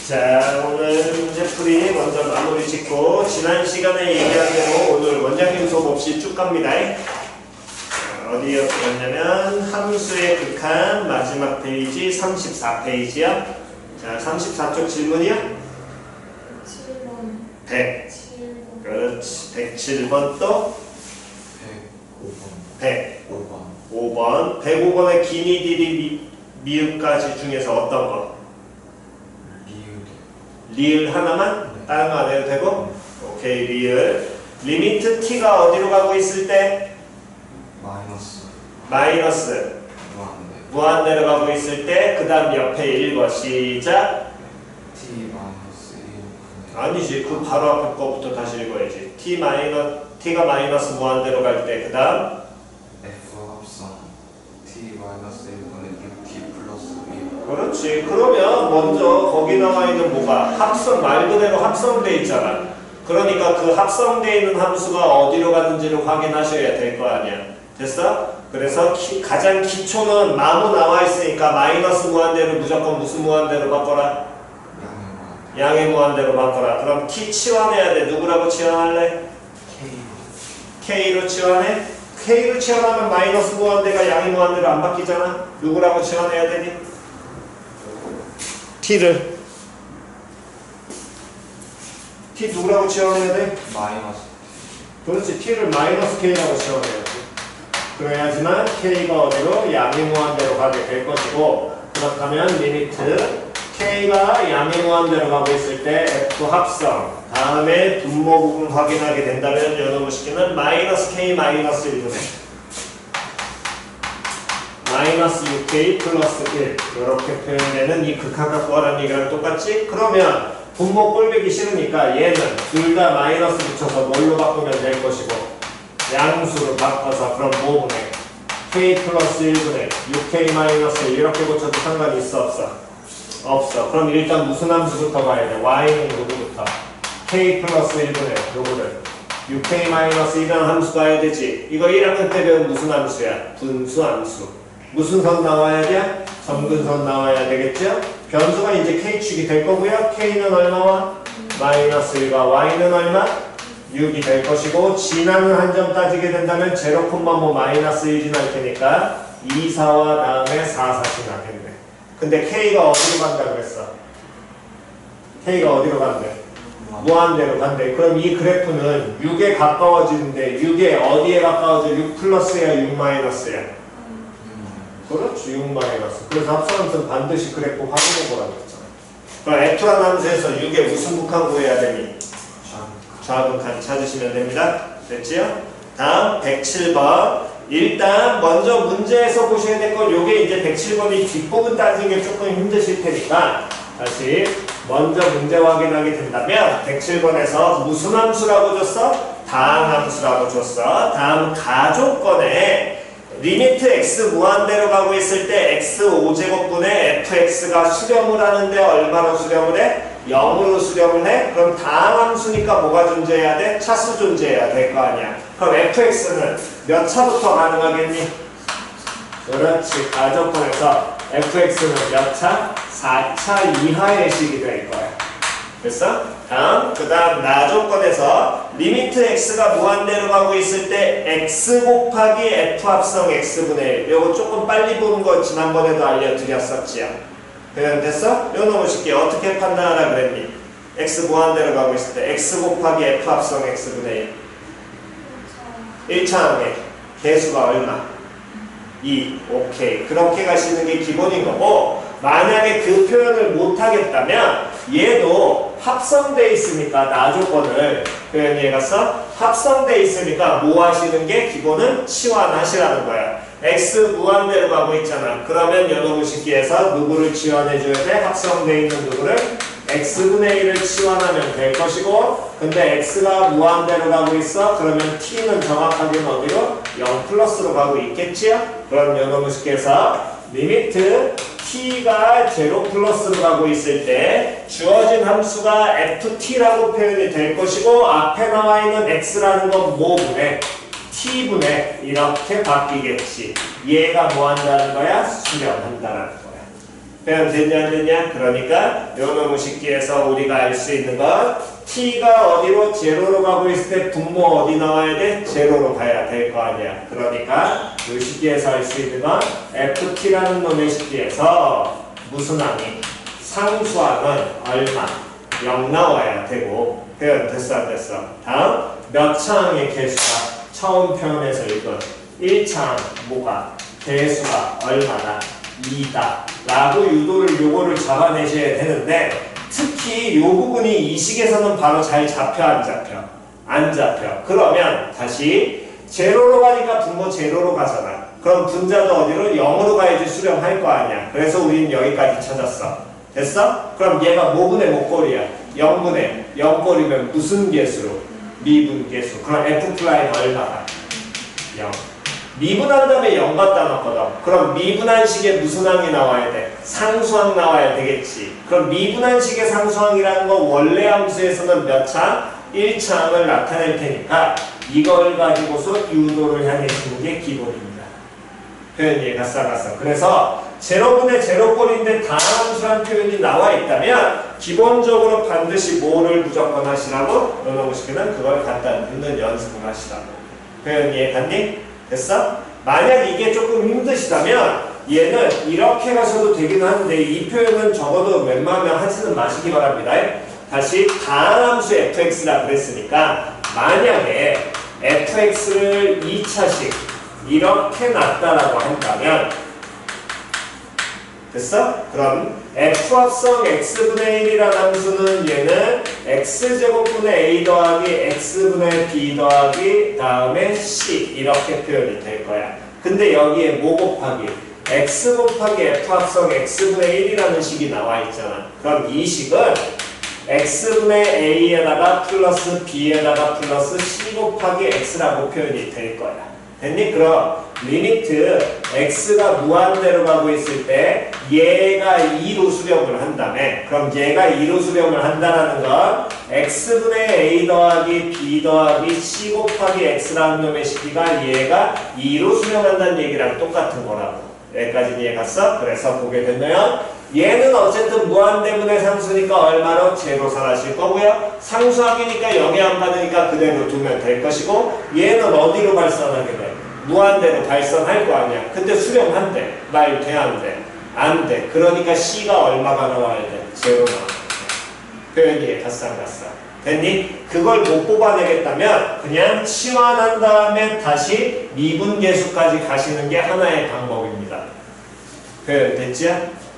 자, 오늘 문제풀이 먼저 마무리 짓고 지난 시간에 얘기한 대로 오늘 원장님 수업 없이 쭉 갑니다. 어디였냐면 함수의 극한 마지막 페이지 34페이지야. 자, 34쪽 질문이야? 7번 100. 7번 그렇지. 107번 또? 105번 5번. 105번의 기니, 디리, 미음까지 중에서 어떤 거? 리을 하나만? 다른 거 안 해도 되고? 오케이, 리을. 리미트 t가 어디로 가고 있을 때? 마이너스 무한대로 가고 있을 때, 그 다음 옆에 읽어. 시작. 아니지, 그 바로 앞에 거부터 다시 읽어야지. t가 마이너스 무한대로 갈 때, 그 다음 그렇지. 그러면 먼저 거기 나와 있는 뭐가 합성, 말 그대로 합성돼 있잖아. 그러니까 그 합성돼 있는 함수가 어디로 가는지를 확인하셔야 될 거 아니야. 됐어? 그래서 가장 기초는 마무 나와 있으니까 마이너스 무한대로 무조건 무슨 무한대로 바꿔라? 양의 무한대로 바꿔라. 그럼 t 치환해야 돼. 누구라고 치환할래? k로 치환해? k로 치환하면 마이너스 무한대가 양의 무한대로 안 바뀌잖아. 누구라고 치환해야 되니? t를 t 누구라고 치환해야 돼? 그렇지. t를 마이너스 k라고 치환해야 돼. 그래야지만 k가 어디로? 양의 무한대로 가게 될 것이고, 그렇다면 리미트 k가 양의 무한대로 가고 있을 때 f 합성 다음에 분모 부분 확인하게 된다면 여러분 식기는 마이너스 k 마이너스 1분의 마이너스 6k 플러스 1 이렇게 표현되는 이 극한값 구하라는 얘기랑 똑같지? 그러면 분모 꼴보기 싫으니까 얘는 둘 다 마이너스 붙여서 뭘로 바꾸면 될 것이고, 양수로 바꿔서 그럼 뭐분의 k 플러스 1분의 6k 마이너스 1 이렇게 고쳐도 상관이 있어 없어? 없어. 그럼 일단 무슨 함수부터 가야 돼? y는 누구부터? k 플러스 1분의 누구를? 6k 마이너스 1이라는 함수 가야 되지. 이거 1학년 때 배운 무슨 함수야? 분수 함수. 무슨 선 나와야 돼? 점근선 나와야 되겠죠? 변수가 이제 k축이 될 거고요. k는 얼마와? 마이너스 1과 y는 얼마? 6이 될 것이고, 진하는 한 점 따지게 된다면 0, 뭐 마이너스 1이 날 테니까 2, 4와 다음에 4, 4씩 나겠네. 근데 k가 어디로 간다 그랬어? k가 어디로 간대? 무한대로 간대. 그럼 이 그래프는 6에 가까워지는데 6에 어디에 가까워져? 6 플러스야 6 마이너스야? 그렇지, 6 마이너스. 그래서 합성함수는 반드시 그래프 확인해 보라고 했잖아. 그럼 f라는 함수에서 6에 무슨 극한 구해야 되니? 좌극한 찾으시면 됩니다. 됐지요? 다음 107번. 일단 먼저 문제에서 보셔야 될 건 요게 이제 107번이 뒷부분 따지는 게 조금 힘드실 테니까 다시 먼저 문제 확인하게 된다면 107번에서 무슨 함수라고 줬어? 다항함수라고 줬어. 다음 가조건에 리미트 x 무한대로 가고 있을 때 x 5제곱분의 fx가 수렴을 하는데 얼마로 수렴을 해? 0으로 수렴을 해? 그럼 다항함수니까 뭐가 존재해야 돼? 차수 존재해야 될 거 아니야. 그럼 fx는 몇 차부터 가능하겠니? 그렇지. 가조건에서 fx는 몇 차? 4차 이하의 식이 될 거야. 됐어? 그 다음 나조건에서 리미트 x가 무한대로 가고 있을 때 x 곱하기 f 합성 x분의 1. 요거 조금 빨리 보는 거 지난번에도 알려드렸었지요. 그냥 됐어? 이거 너무 쉽게 어떻게 판단하라 그랬니? x 무한대로 가고 있을 때 x 곱하기 f 합성 x분의 1. 1차 항에 개수가 얼마? 2. 오케이. 그렇게 가시는 게 기본인 거고, 만약에 그 표현을 못하겠다면 얘도 합성돼 있으니까 나조건을 표현해 가서 합성돼 있으니까 뭐 하시는 게 기본은 치환하시라는 거야. x 무한대로 가고 있잖아. 그러면 연호구식기에서 누구를 치환해 줘야 돼? 합성돼 있는 누구를? x분의 1을 치환하면 될 것이고, 근데 x가 무한대로 가고 있어. 그러면 t는 정확하게는 어디로? 0 플러스로 가고 있겠지요? 그럼 연호구식기에서 리미트 t가 0 플러스로 가고 있을 때 주어진 함수가 ft라고 표현이 될 것이고, 앞에 나와 있는 x라는 건 뭐분의? t분의 이렇게 바뀌겠지. 얘가 뭐 한다는 거야? 수렴한다는 거야. 표현 됐냐 안 됐냐? 그러니까 요 놈의 식기에서 우리가 알 수 있는 건 t가 어디로 제로로 가고 있을 때 분모 어디 나와야 돼? 제로로 가야 될 거 아니야. 그러니까 요 식기에서 알 수 있는 건 ft라는 놈의 식기에서 무슨 항이? 상수항은 얼마? 0 나와야 되고 표현 됐어 안 됐어? 다음 몇 차항의 개수가 처음 표현에서 읽은 1차항 뭐가? 개수가 얼마나? 2다 라고 유도를 요거를 잡아내셔야 되는데 특히 요 부분이 이 식에서는 바로 잘 잡혀 안 잡혀? 안 잡혀. 그러면 다시 제로로 가니까 분모 제로로 가잖아. 그럼 분자도 어디로? 0으로 가야지 수렴할 거 아니야. 그래서 우린 여기까지 찾았어. 됐어? 그럼 얘가 뭐분의 뭐꼴이야? 0분의 0꼴이면 무슨 개수로? 미분계수. 그럼 f' 얼마가? 0. 미분한 다음에 0 갖다 놓거든. 그럼 미분한 식에 무슨 항이 나와야 돼? 상수항 나와야 되겠지. 그럼 미분한 식의 상수항이라는 건 원래 함수에서는 몇 차? 1차항을 나타낼 테니까 이걸 가지고서 유도를 향해주는 게 기본입니다. 표현 이해가 싹갔어. 그래서 제로분의 제로꼴인데 다함수란 표현이 나와 있다면 기본적으로 반드시 뭐를 무조건 하시라고? 노노무시키는 그걸 갖다 넣는 연습을 하시라고. 표현 이해 갔니? 됐어? 만약 이게 조금 힘드시다면 얘는 이렇게 가셔도 되긴 하는데 이 표현은 적어도 웬만하면 하지는 마시기 바랍니다. 다시 다함수 fx라 그랬으니까 만약에 fx를 2차식 이렇게 놨다라고 한다면 됐어? 그럼 f 합성 x분의 1이라는 함수는 얘는 x제곱분의 a 더하기 x분의 b 더하기 다음에 c 이렇게 표현이 될 거야. 근데 여기에 뭐 곱하기? x 곱하기 f 합성 x분의 1이라는 식이 나와 있잖아. 그럼 이 식은 x분의 a에다가 플러스 b에다가 플러스 c 곱하기 x라고 표현이 될 거야. 됐니? 그럼 리미트 x가 무한대로 가고 있을 때 얘가 2로 수렴을 한다며. 그럼 얘가 2로 수렴을 한다는 건 x분의 a 더하기 b 더하기 c 곱하기 x라는 놈의 식기가 얘가 2로 수렴한다는 얘기랑 똑같은 거라고. 여기까지 이해 갔어? 그래서 보게 되면 얘는 어쨌든 무한대분의 상수니까 얼마로? 제로 사라질 거고요. 상수항이니까 영향 받으니까 그대로 두면 될 것이고 얘는 어디로 발산하게 돼? 무한대로 발산할 거 아니야. 근데 수렴한대. 말 돼? 안 돼? 안 돼. 그러니까 C가 얼마가 나와야 돼? 제로 나와야 돼. 표현이 갔어. 됐니? 그걸 못 뽑아내겠다면 그냥 치환한 다음에 다시 미분계수까지 가시는 게 하나의 방법입니다. 표현 됐지?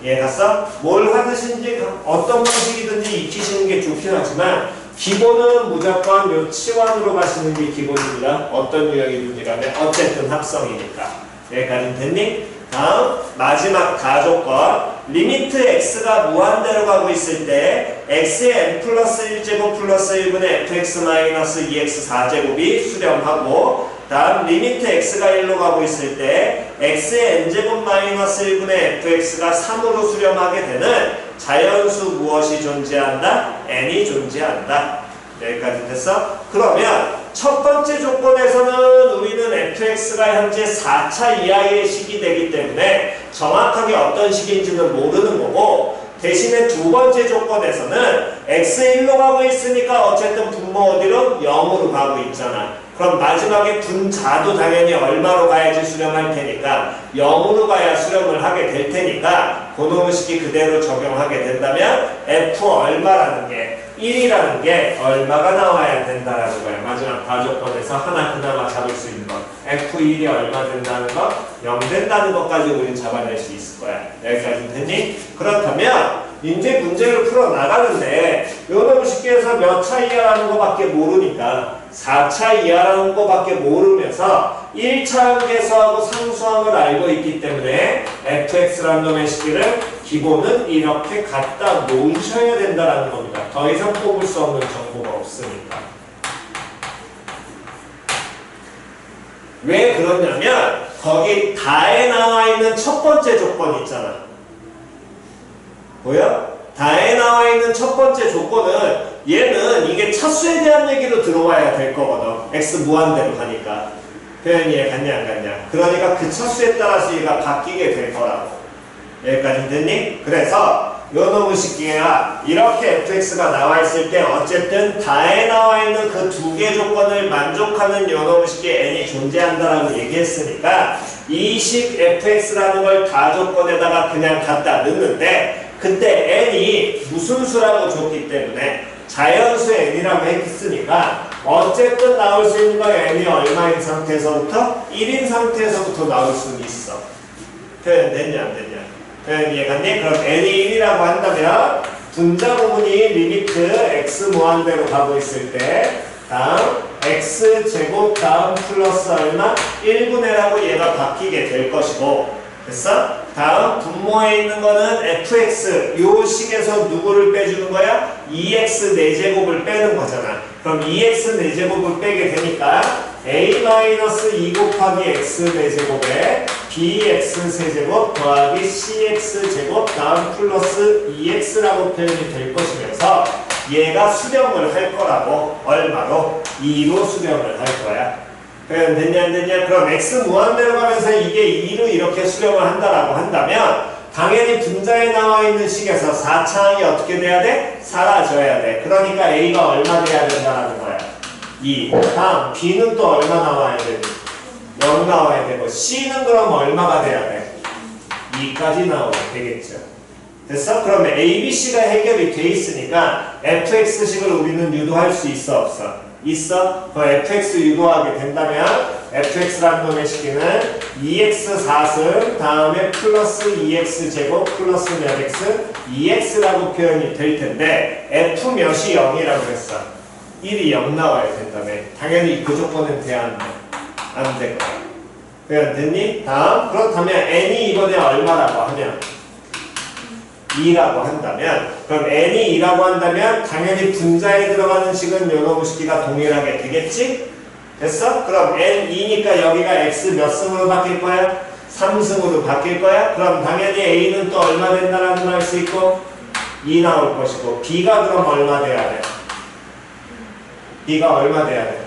이해갔어? 뭘 하듯이 어떤 방식이든지 익히시는 게 좋긴 하지만 기본은 무조건 요 치환으로 가시는 게 기본입니다. 어떤 유형이든지 간에 어쨌든 합성이니까. 여기까지 됐니? 다음 마지막 다조건 리미트 x가 무한대로 가고 있을 때 x의 n 플러스 1제곱 플러스 1분의 fx 마이너스 2x 4제곱이 수렴하고 다음 리미트 x가 1로 가고 있을 때 x의 n제곱 마이너스 1분의 fx가 3으로 수렴하게 되는 자연수 무엇이 존재한다? n이 존재한다. 여기까지 됐어? 그러면 첫 번째 조건에서는 우리는 fx가 현재 4차 이하의 식이 되기 때문에 정확하게 어떤 식인지는 모르는 거고 대신에 두 번째 조건에서는 x 1로 가고 있으니까 어쨌든 분모 어디로? 0으로 가고 있잖아. 그럼 마지막에 분자도 당연히 얼마로 가야지 수렴할 테니까 0으로 가야 수렴을 하게 될 테니까 그놈의 식이 그대로 적용하게 된다면 f 얼마라는 게 1이라는 게 얼마가 나와야 된다라는 거야. 마지막 다조건에서 하나 그나마 잡을 수 있는 것. F1이 얼마 된다는 것, 0 된다는 것까지 우린 잡아낼 수 있을 거야. 여기까지 됐니? 그렇다면 이제 문제를 풀어나가는데 요놈 쉽게 해서 몇 차 이하라는 것밖에 모르니까 4차 이하라는 것밖에 모르면서 1차 계수하고 상수항을 알고 있기 때문에 fx라는 놈의 식기를 기본은 이렇게 갖다 놓으셔야 된다는 겁니다. 더 이상 뽑을 수 없는 정보가 없으니까. 왜 그러냐면 거기 다에 나와 있는 첫 번째 조건 있잖아. 보여? 다에 나와 있는 첫 번째 조건은 얘는 이게 차수에 대한 얘기로 들어와야 될 거거든. x 무한대로 가니까. 표현이 갔냐 안 갔냐. 그러니까 그 차수에 따라서 얘가 바뀌게 될 거라고. 여기까지 됐니? 그래서 요 놈의 식기가 이렇게 fx가 나와 있을 때 어쨌든 다에 나와 있는 그 두 개 조건을 만족하는 요 놈의 식기에 n이 존재한다라고 얘기했으니까 이 식 fx라는 걸 다 조건에다가 그냥 갖다 넣는데 그때 n이 무슨 수라고 줬기 때문에 자연수 n이라고 했으니까 어쨌든 나올 수 있는 거 n이 얼마인 상태에서부터 1인 상태에서부터 나올 수는 있어. 표현 됐냐 안 됐냐? 표현 이해갔니? 그럼 n이 1이라고 한다면 분자 부분이 리미트 x 무한대로 가고 있을 때 다음 x제곱 다음 플러스 얼마? 1분의라고 얘가 바뀌게 될 것이고 됐어? 다음 분모에 있는 거는 fx 요 식에서 누구를 빼주는 거야? 2x 4제곱을 빼는 거잖아. 그럼 2x 4제곱을 빼게 되니까 a-2 곱하기 x 4제곱에 bx 세제곱 더하기 cx 제곱 다음 플러스 2x라고 표현이 될 것이면서 얘가 수렴을 할 거라고 얼마로? 2로 수렴을 할 거야. 표현 됐냐 안 됐냐? 그럼 x 무한대로 가면서 이게 2로 이렇게 수렴을 한다라고 한다면 당연히 분자에 나와 있는 식에서 4차항이 어떻게 돼야 돼? 사라져야 돼. 그러니까 a가 얼마 돼야 된다는 거야? 2. 다음 b는 또 얼마 나와야 돼? 0 나와야 되고 c는 그럼 얼마가 돼야 돼? 2까지 나오면 되겠죠. 됐어? 그러면 a, b, c가 해결이 돼 있으니까 fx식을 우리는 유도할 수 있어 없어? 있어? 그 fx 유도하게 된다면 fx라는 놈의 식기는 2x 4승 다음에 플러스 2x 제곱 플러스 몇 x? 2x라고 표현이 될 텐데 f 몇이 0이라고 했어? 1이 0 나와야 된다며. 당연히 그 조건은 돼야 안 돼. 안 될 거야. 표현 됐니? 다음 그렇다면 n이 이번에 얼마라고 하면 2라고 한다면 그럼 n이 2라고 한다면 당연히 분자에 들어가는 식은 요놈의 식기가 동일하게 되겠지? 됐어? 그럼 n2니까 여기가 x 몇 승으로 바뀔 거야? 3승으로 바뀔 거야? 그럼 당연히 a는 또 얼마 된다라는 걸 알 수 있고 2 나올 것이고 b가 그럼 얼마 돼야 돼? b가 얼마 돼야 돼?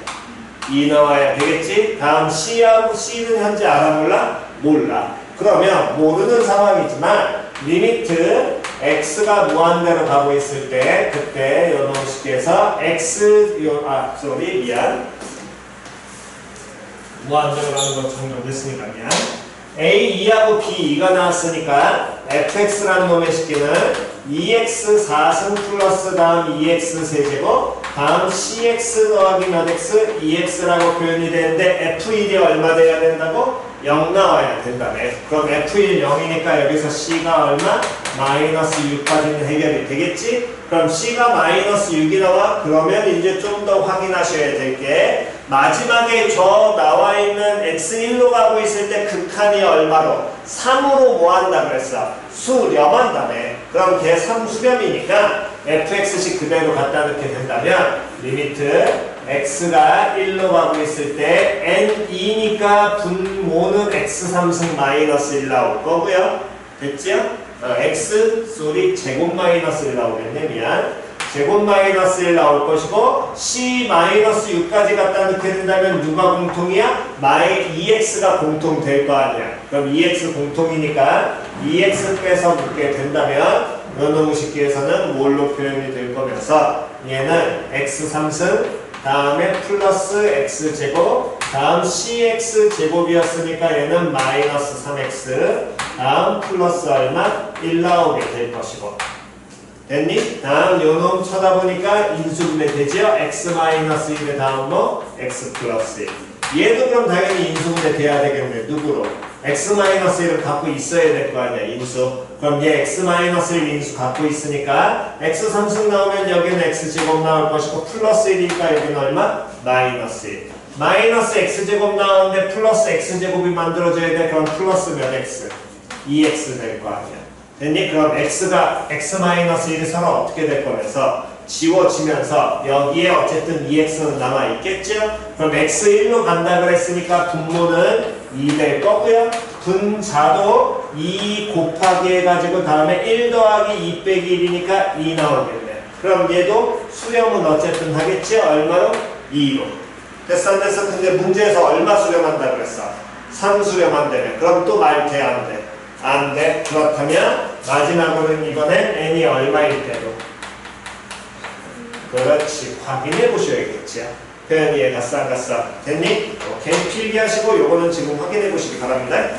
2 나와야 되겠지? 다음 C는 현재 알아 몰라? 몰라. 그러면 모르는 상황이지만 리미트 x가 무한대로 가고 있을 때 그때 요 놈의 식기에서 무한대로 가는 거 정정됐으니까 미안. a 2하고 b 2가 나왔으니까 fx라는 놈의 식기는 2x 4승 플러스 다음 2x 세제곱 다음 cx 더하기 몇 x? 2x라고 표현이 되는데 f1이 얼마 돼야 된다고? 0 나와야 된다며. 그럼 f1 0이니까 여기서 c가 얼마? 마이너스 6까지는 해결이 되겠지? 그럼 c가 마이너스 6이 나와? 그러면 이제 좀 더 확인하셔야 될 게 마지막에 저 나와 있는 x1로 가고 있을 때 극한이 얼마로? 3으로 뭐 한다 그랬어? 수렴한다며. 그럼 걔 3수렴이니까 fx식 그대로 갖다 넣게 된다면 리미트 x가 1로 가고 있을 때 n2니까 분모는 x3승 마이너스 1 나올 거고요. 됐죠? x 제곱 마이너스 1 나오겠네. 미안. 제곱 마이너스 1 나올 것이고 c 마이너스 6까지 갖다 넣게 된다면 누가 공통이야? 2x가 공통될 거 아니야. 그럼 2x 공통이니까 2x 빼서 묻게 된다면 요놈의 식기에서는 뭘로 표현이 될 거면서 얘는 x 3승 다음에 플러스 x제곱 다음 cx 제곱이었으니까 얘는 마이너스 3x 다음 플러스 얼마? 1 나오게 될 것이고 됐니? 다음 요놈 쳐다보니까 인수분해 되죠? x-1의 다음 뭐? x 플러스 1 얘도 그럼 당연히 인수분해 돼야 되겠네. 누구로? x-1을 갖고 있어야 될 거 아니야. 인수. 그럼 얘 x-1 인수 갖고 있으니까 x 3승 나오면 여기는 x제곱 나올 것이고 플러스 1이니까 여기는 얼마? 마이너스 1. 마이너스 x제곱 나오는데 플러스 x제곱이 만들어져야 돼. 그럼 플러스 몇 x? 2x 될 거 아니야. 됐니? 그럼 x가 x-1이 서로 어떻게 될 거면서 지워지면서 여기에 어쨌든 2x는 남아있겠죠? 그럼 x1로 간다 그랬으니까 분모는 2 될 거고요. 분자도 2 곱하기 해가지고 다음에 1 더하기 2 빼기 1이니까 2 나오겠네. 그럼 얘도 수렴은 어쨌든 하겠지? 얼마로? 2로. 됐어 안 됐어? 근데 문제에서 얼마 수렴한다 그랬어? 3 수렴한다며. 그럼 또 말 돼 안 돼? 안 돼. 그렇다면 마지막으로는 이번엔 n이 얼마일 때도 그렇지. 확인해 보셔야겠지. 표현이 이해갔어 안 갔어? 됐니? 오케이. 필기하시고 요거는 지금 확인해 보시기 바랍니다.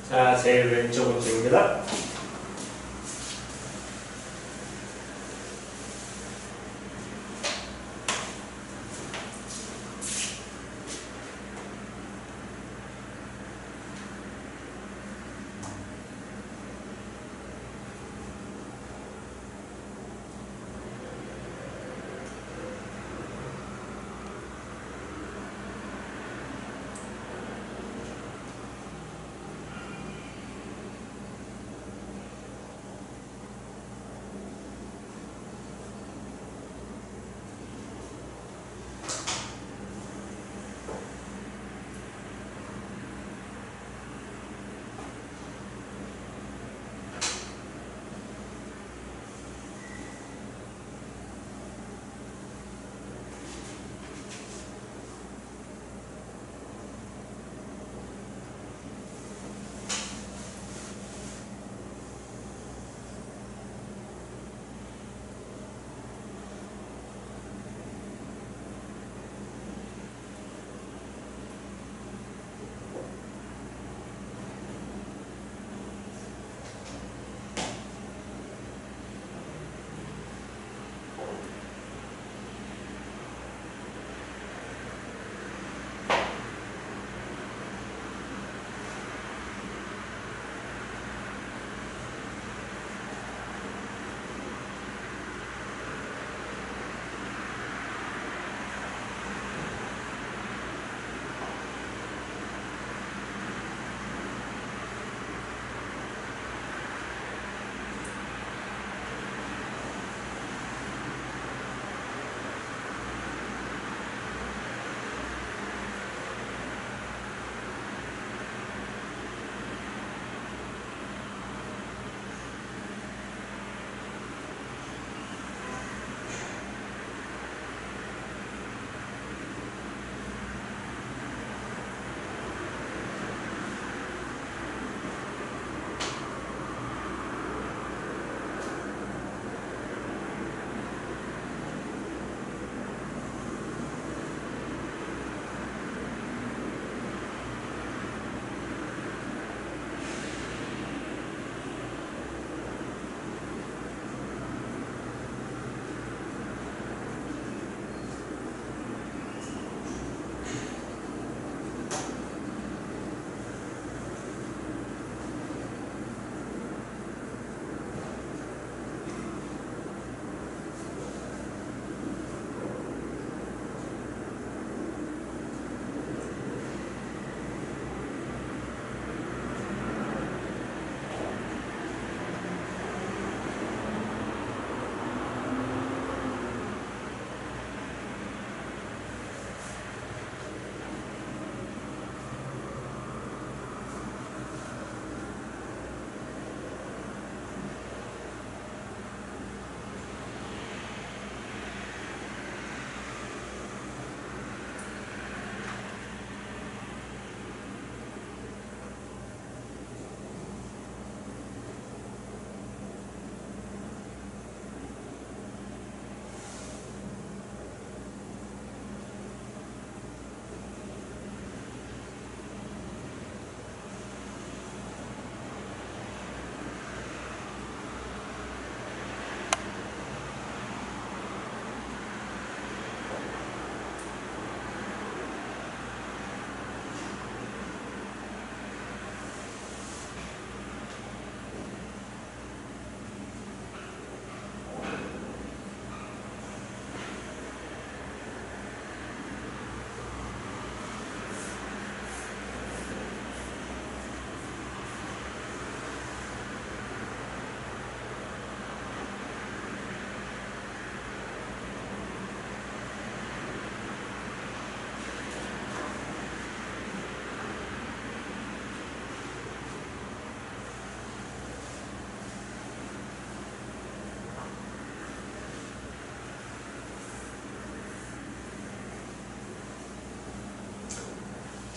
자, 제일 왼쪽 문제입니다.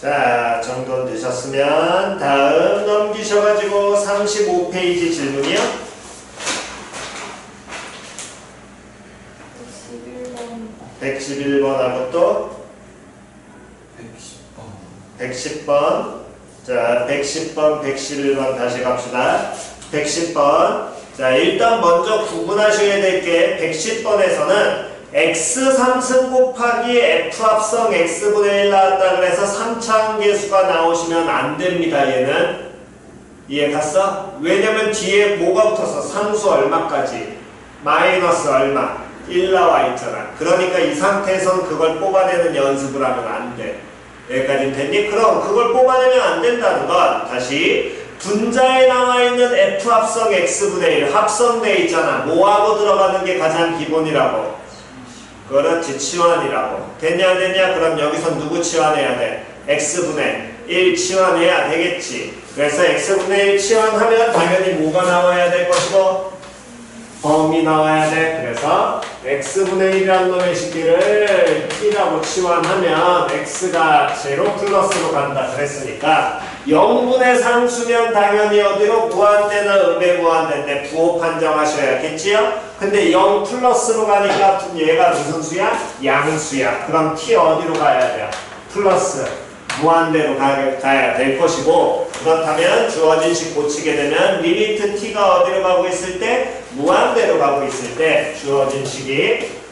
자, 정돈 되셨으면 다음 넘기셔가지고 35페이지 질문이요. 111번하고 또 110번. 자, 110번, 111번 다시 갑시다. 110번. 자, 일단 먼저 구분하셔야 될 게 110번에서는 x 3승 곱하기 f 합성 x분의 1 나왔다 그래서 3차항계수가 나오시면 안 됩니다. 얘는 이해 갔어? 왜냐면 뒤에 뭐가 붙어서 상수 얼마까지 마이너스 얼마 1 나와 있잖아. 그러니까 이 상태에선 그걸 뽑아내는 연습을 하면 안 돼. 여기까지 됐니? 그럼 그걸 뽑아내면 안 된다는 건 다시 분자에 나와 있는 f 합성 x분의 1 합성돼 있잖아. 뭐하고 들어가는 게 가장 기본이라고. 그렇지, 치환이라고. 됐냐 안 됐냐? 그럼 여기서 누구 치환해야 돼? x분의 1 치환해야 되겠지. 그래서 x분의 1 치환하면 당연히 뭐가 나와야 될 것이고 범위 나와야 돼. 그래서 x분의 1이라는 놈의 식기를 t라고 치환하면 x가 제로 플러스로 간다 그랬으니까 0분의 상수면 당연히 어디로? 무한대나 음의 부호 판정하셔야겠지요? 근데 0 플러스로 가니까 얘가 무슨 수야? 양수야. 그럼 t 어디로 가야 돼요? 플러스 무한대로 가야 될 것이고, 그렇다면 주어진 식 고치게 되면 리미트 t가 어디로 가고 있을 때? 무한대로 가고 있을 때 주어진 식이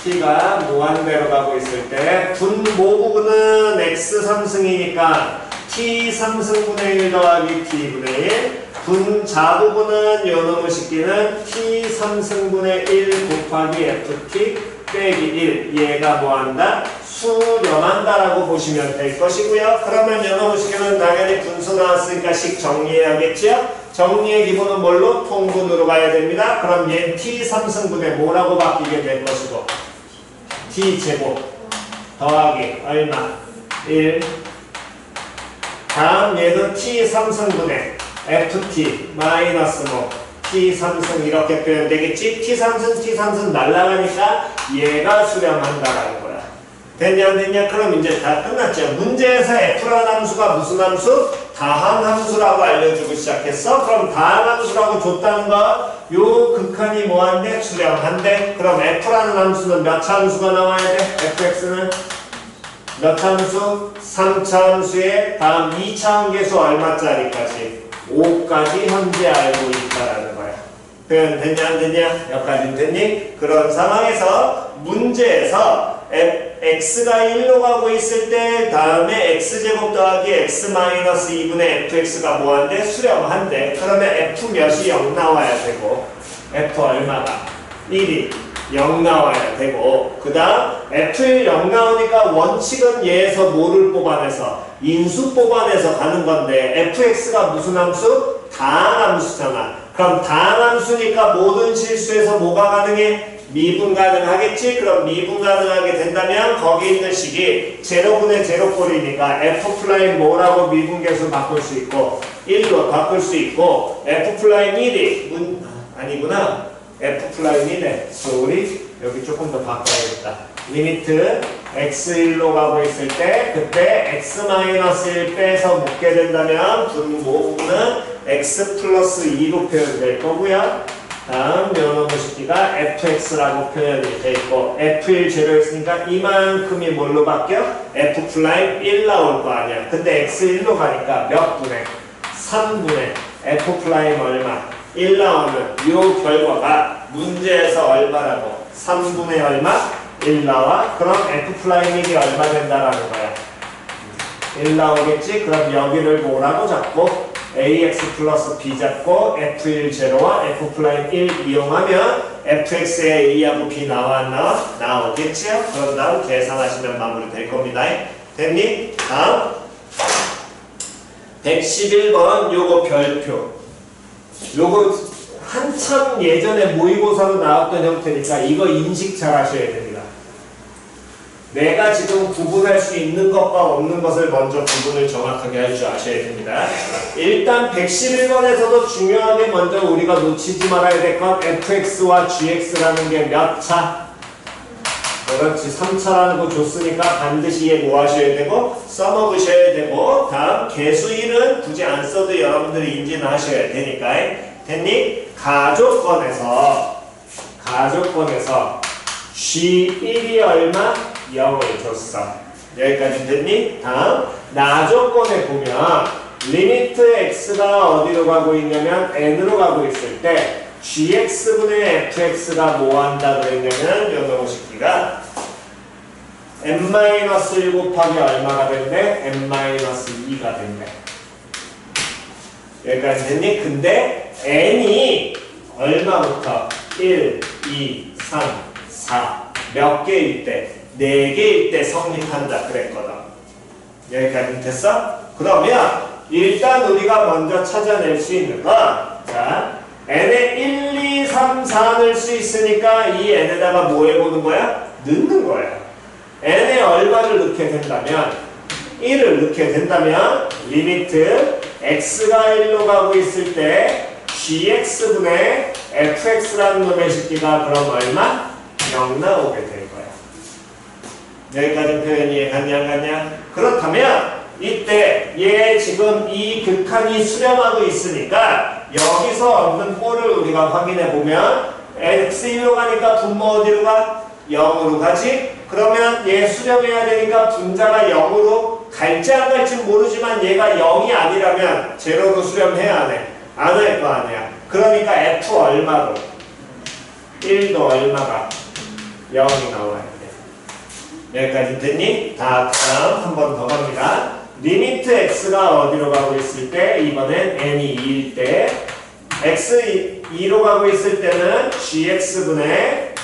t가 무한대로 가고 있을 때 분모 부분은 x 3승이니까 t 3승분의 1 더하기 t분의 1, 분자 부분은 요놈의 식기는 t 3승분의 1 곱하기 ft 빼기 1. 얘가 뭐한다? 수렴한다라고 보시면 될 것이고요. 그러면 요놈의 식기는 당연히 분수 나왔으니까 식 정리해야겠죠? 정리의 기본은 뭘로? 통분으로 가야 됩니다. 그럼 얘 t 3승분의 뭐라고 바뀌게 될 것이고 t제곱 더하기 얼마? 1. 다음 얘는 t 3승분의 ft 마이너스 뭐 t 3승 이렇게 표현되겠지? t 3승 날라가니까 얘가 수렴한다라는 거야. 됐냐 안 됐냐? 그럼 이제 다 끝났죠. 문제에서 f라는 함수가 무슨 함수? 다항함수라고 알려주고 시작했어. 그럼 다항함수라고 줬다는 거, 요 극한이 뭐한데? 수렴한데. 그럼 f라는 함수는 몇 차 함수가 나와야 돼? fx는 몇 차 함수? 3차 함수에 다음 2차 함계수 얼마짜리까지? 5까지 현재 알고 있다라는 거야. 표현 됐냐 안 됐냐? 여기까지 됐니? 그런 상황에서 문제에서 x가 1로 가고 있을 때 다음에 x제곱 더하기 x-2분의 fx가 뭐한데? 수렴한데. 그러면 f 몇이 0 나와야 되고 f 얼마가? 1이 0 나와야 되고 그 다음 f1 0 나오니까 원칙은 얘에서 뭐를 뽑아내서? 인수 뽑아내서 가는 건데 fx가 무슨 함수? 다항함수잖아. 그럼 다항함수니까 모든 실수에서 뭐가 가능해? 미분 가능하겠지? 그럼 미분 가능하게 된다면 거기 있는 식이 제로분의 제로꼴이니까 f' 뭐라고 미분계수 바꿀 수 있고 1로 바꿀 수 있고 f'1이 아니구나 f'1이네. 우리 여기 조금 더 바꿔야겠다. 리미트 x1로 가고 있을 때 그때 x-1 빼서 묶게 된다면 분모는 x 플러스 2로 표현될 거고요. 다음 요놈의 식기가 fx라고 표현이 돼 있고 f1 제로 있으니까 이만큼이 뭘로 바뀌어? f'1 나올 거 아니야. 근데 x1로 가니까 몇 분의? 3분의 f' 얼마? 1 나오면 요 결과가 문제에서 얼마라고? 3분의 얼마? 1 나와. 그럼 f'1이 얼마 된다라는 거야? 1 나오겠지? 그럼 여기를 뭐라고 잡고 ax 플러스 b 잡고 f1 제로와 f'1 이용하면 fx의 a하고 b 나와 안 나와? 나오겠지요? 그런 다음 계산하시면 마무리 될 겁니다. 됐니? 다음 111번 요거 별표. 요거 한참 예전에 모의고사로 나왔던 형태니까 이거 인식 잘 하셔야 됩니다. 내가 지금 구분할 수 있는 것과 없는 것을 먼저 구분을 정확하게 할 줄 아셔야 됩니다. 일단 111번에서도 중요하게 먼저 우리가 놓치지 말아야 될 건 fx와 gx라는 게 몇 차? 그렇지. 3차라는 거 줬으니까 반드시 얘 뭐 하셔야 되고 써먹으셔야 되고 다음 개수 1은 굳이 안 써도 여러분들이 인지는 하셔야 되니까 됐니? 가조건에서 G1이 얼마? 0을 줬어. 여기까지 됐니? 다음 나조건에 보면 리미트 x가 어디로 가고 있냐면 n으로 가고 있을 때 gx분의 fx가 뭐 한다 그랬냐면 요놈식기가 n-1 곱하기 얼마가 된대? n-2가 된대. 여기까지 됐니? 근데 n이 얼마부터? 1, 2, 3, 4 몇 개일 때? 4개일 때 성립한다 그랬거든. 여기까지 됐어? 그러면 일단 우리가 먼저 찾아낼 수 있는 건 자, n에 1, 2, 3, 4 넣을 수 있으니까 이 n에다가 뭐 해보는 거야? 넣는 거야. n에 얼마를 넣게 된다면 1을 넣게 된다면 리미트 x가 1로 가고 있을 때 gx분의 fx라는 놈의 식기가 그럼 얼마? 0 나오게 될 거야. 여기까지 표현이 이해갔냐 안 갔냐? 그렇다면 이때 얘 지금 이 극한이 수렴하고 있으니까 여기서 얻는 꼴을 우리가 확인해 보면 x1로 가니까 분모 어디로 가? 0으로 가지? 그러면 얘 수렴해야 되니까 분자가 0으로 갈지 안 갈지 모르지만 얘가 0이 아니라면 제로로 수렴해야 하네. 안 할 거 아니야. 그러니까 f 얼마로? 1도 얼마가? 0이 나와야 돼. 여기까지 됐니? 다음 한 번 더 갑니다. 리미트 x가 어디로 가고 있을 때 이번엔 n이 2일 때 x 2로 가고 있을 때는 gx분의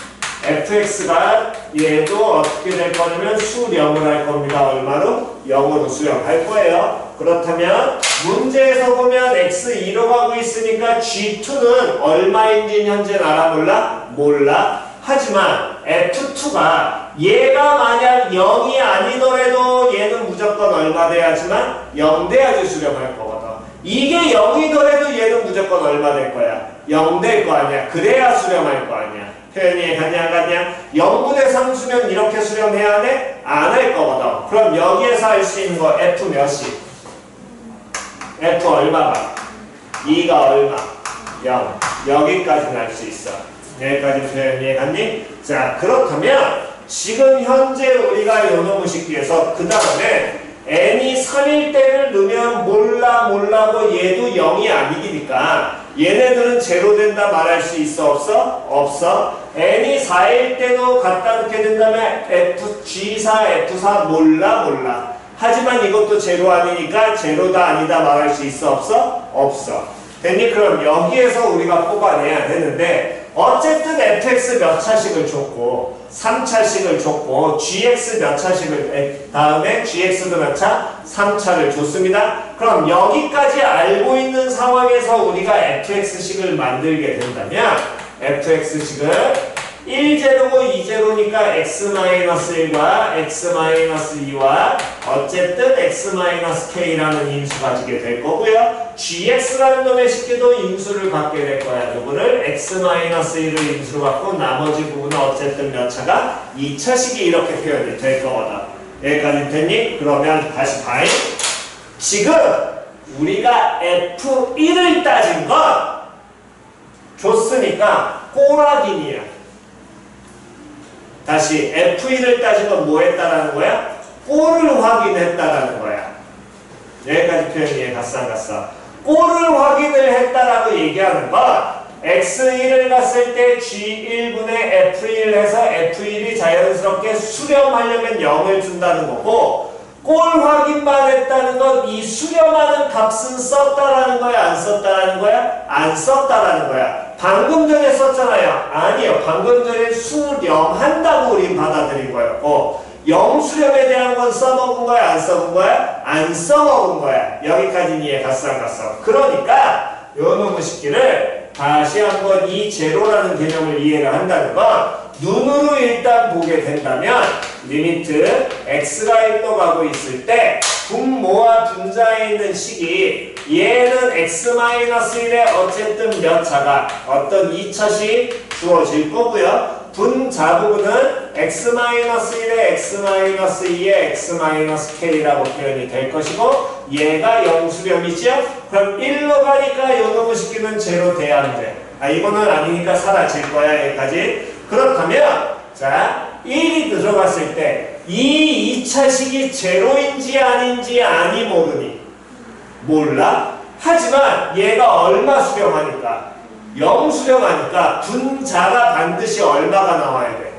fx가 얘도 어떻게 될 거냐면 수렴을 할 겁니다. 얼마로? 0으로 수렴할 거예요. 그렇다면 문제에서 보면 x2로 가고 있으니까 g2는 얼마인지 현재 알아 몰라? 몰라. 하지만 F2가 얘가 만약 0이 아니더라도 얘는 무조건 얼마 돼야지만 0 돼야지 수렴할 거거든. 이게 0이더라도 얘는 무조건 얼마 될 거야? 0 될 거 아니야. 그래야 수렴할 거 아니야. 표현이 갔냐 안 갔냐? 0분의 3수면 이렇게 수렴해야 돼? 안 할 거거든. 그럼 여기에서 할 수 있는 거 F 몇이? F 얼마가? 2가 얼마? 0. 여기까지는 할 수 있어. 여기까지 표현 이해갔니? 자, 그렇다면 지금 현재 우리가 요놈의식기에서 그 다음에 n이 3일 때를 넣으면 몰라고 얘도 0이 아니니까 얘네들은 제로 된다 말할 수 있어 없어? 없어. n이 4일 때도 갖다 놓게 된다면 G4, F4 몰라. 하지만 이것도 제로 아니니까 제로다 아니다 말할 수 있어 없어? 없어. 됐니? 그럼 여기에서 우리가 뽑아내야 되는데 어쨌든 fx 몇 차씩을 줬고 3차씩을 줬고 gx 몇 차씩을 다음에 gx도 몇 차? 3차를 줬습니다. 그럼 여기까지 알고 있는 상황에서 우리가 fx식을 만들게 된다면 fx식을 1제로고 2제로니까 x-1과 x-2와 어쨌든 x-k라는 인수 가지게 될 거고요. gx라는 놈의 식기도 인수를 갖게 될 거야. 누구를? x-1을 인수로 갖고 나머지 부분은 어쨌든 몇 차가? 2차식이 이렇게 표현이 될 거거든. 여기까지 됐니? 그러면 다시 봐요. 지금 우리가 f1을 따진 건 줬으니까 꼬라긴이야. 다시 F1을 따진 건 뭐 했다라는 거야? 꼴을 확인했다라는 거야. 여기까지 표현 이해 갔어 안 갔어? 꼴을 확인을 했다라고 얘기하는 건 X1을 갔을 때 G1분의 F1 해서 F1이 자연스럽게 수렴하려면 0을 준다는 거고 꼴 확인만 했다는 건 이 수렴하는 값은 썼다라는 거야? 안 썼다라는 거야? 안 썼다라는 거야. 방금 전에 썼잖아요. 아니요. 방금 전에 수렴한다고 우린 받아들인 거였고 0 수렴에 대한 건 써먹은 거야? 안 써먹은 거야? 안 써먹은 거야. 여기까지는 이해 갔어 안 갔어? 그러니까 요 놈의 식기를 다시 한번 이 제로라는 개념을 이해를 한다는 건 눈으로 일단 보게 된다면 리미트 x가 1로 가고 있을 때 분모와 분자에 있는 식이 얘는 x-1에 어쨌든 몇 차가 어떤 2차씩 주어질 거고요. 분자 부분은 x-1에 x-2에 x-k라고 표현이 될 것이고 얘가 영수렴이죠? 그럼 1로 가니까 요놈의 식기는 제로 돼야 안 돼. 이거는 아니니까 사라질 거야 여기까지. 그렇다면 자 1이 들어갔을 때 이 2차식이 제로인지 아닌지 아니 모르니? 몰라? 하지만 얘가 얼마 수렴하니까 0 수렴하니까 분자가 반드시 얼마가 나와야 돼?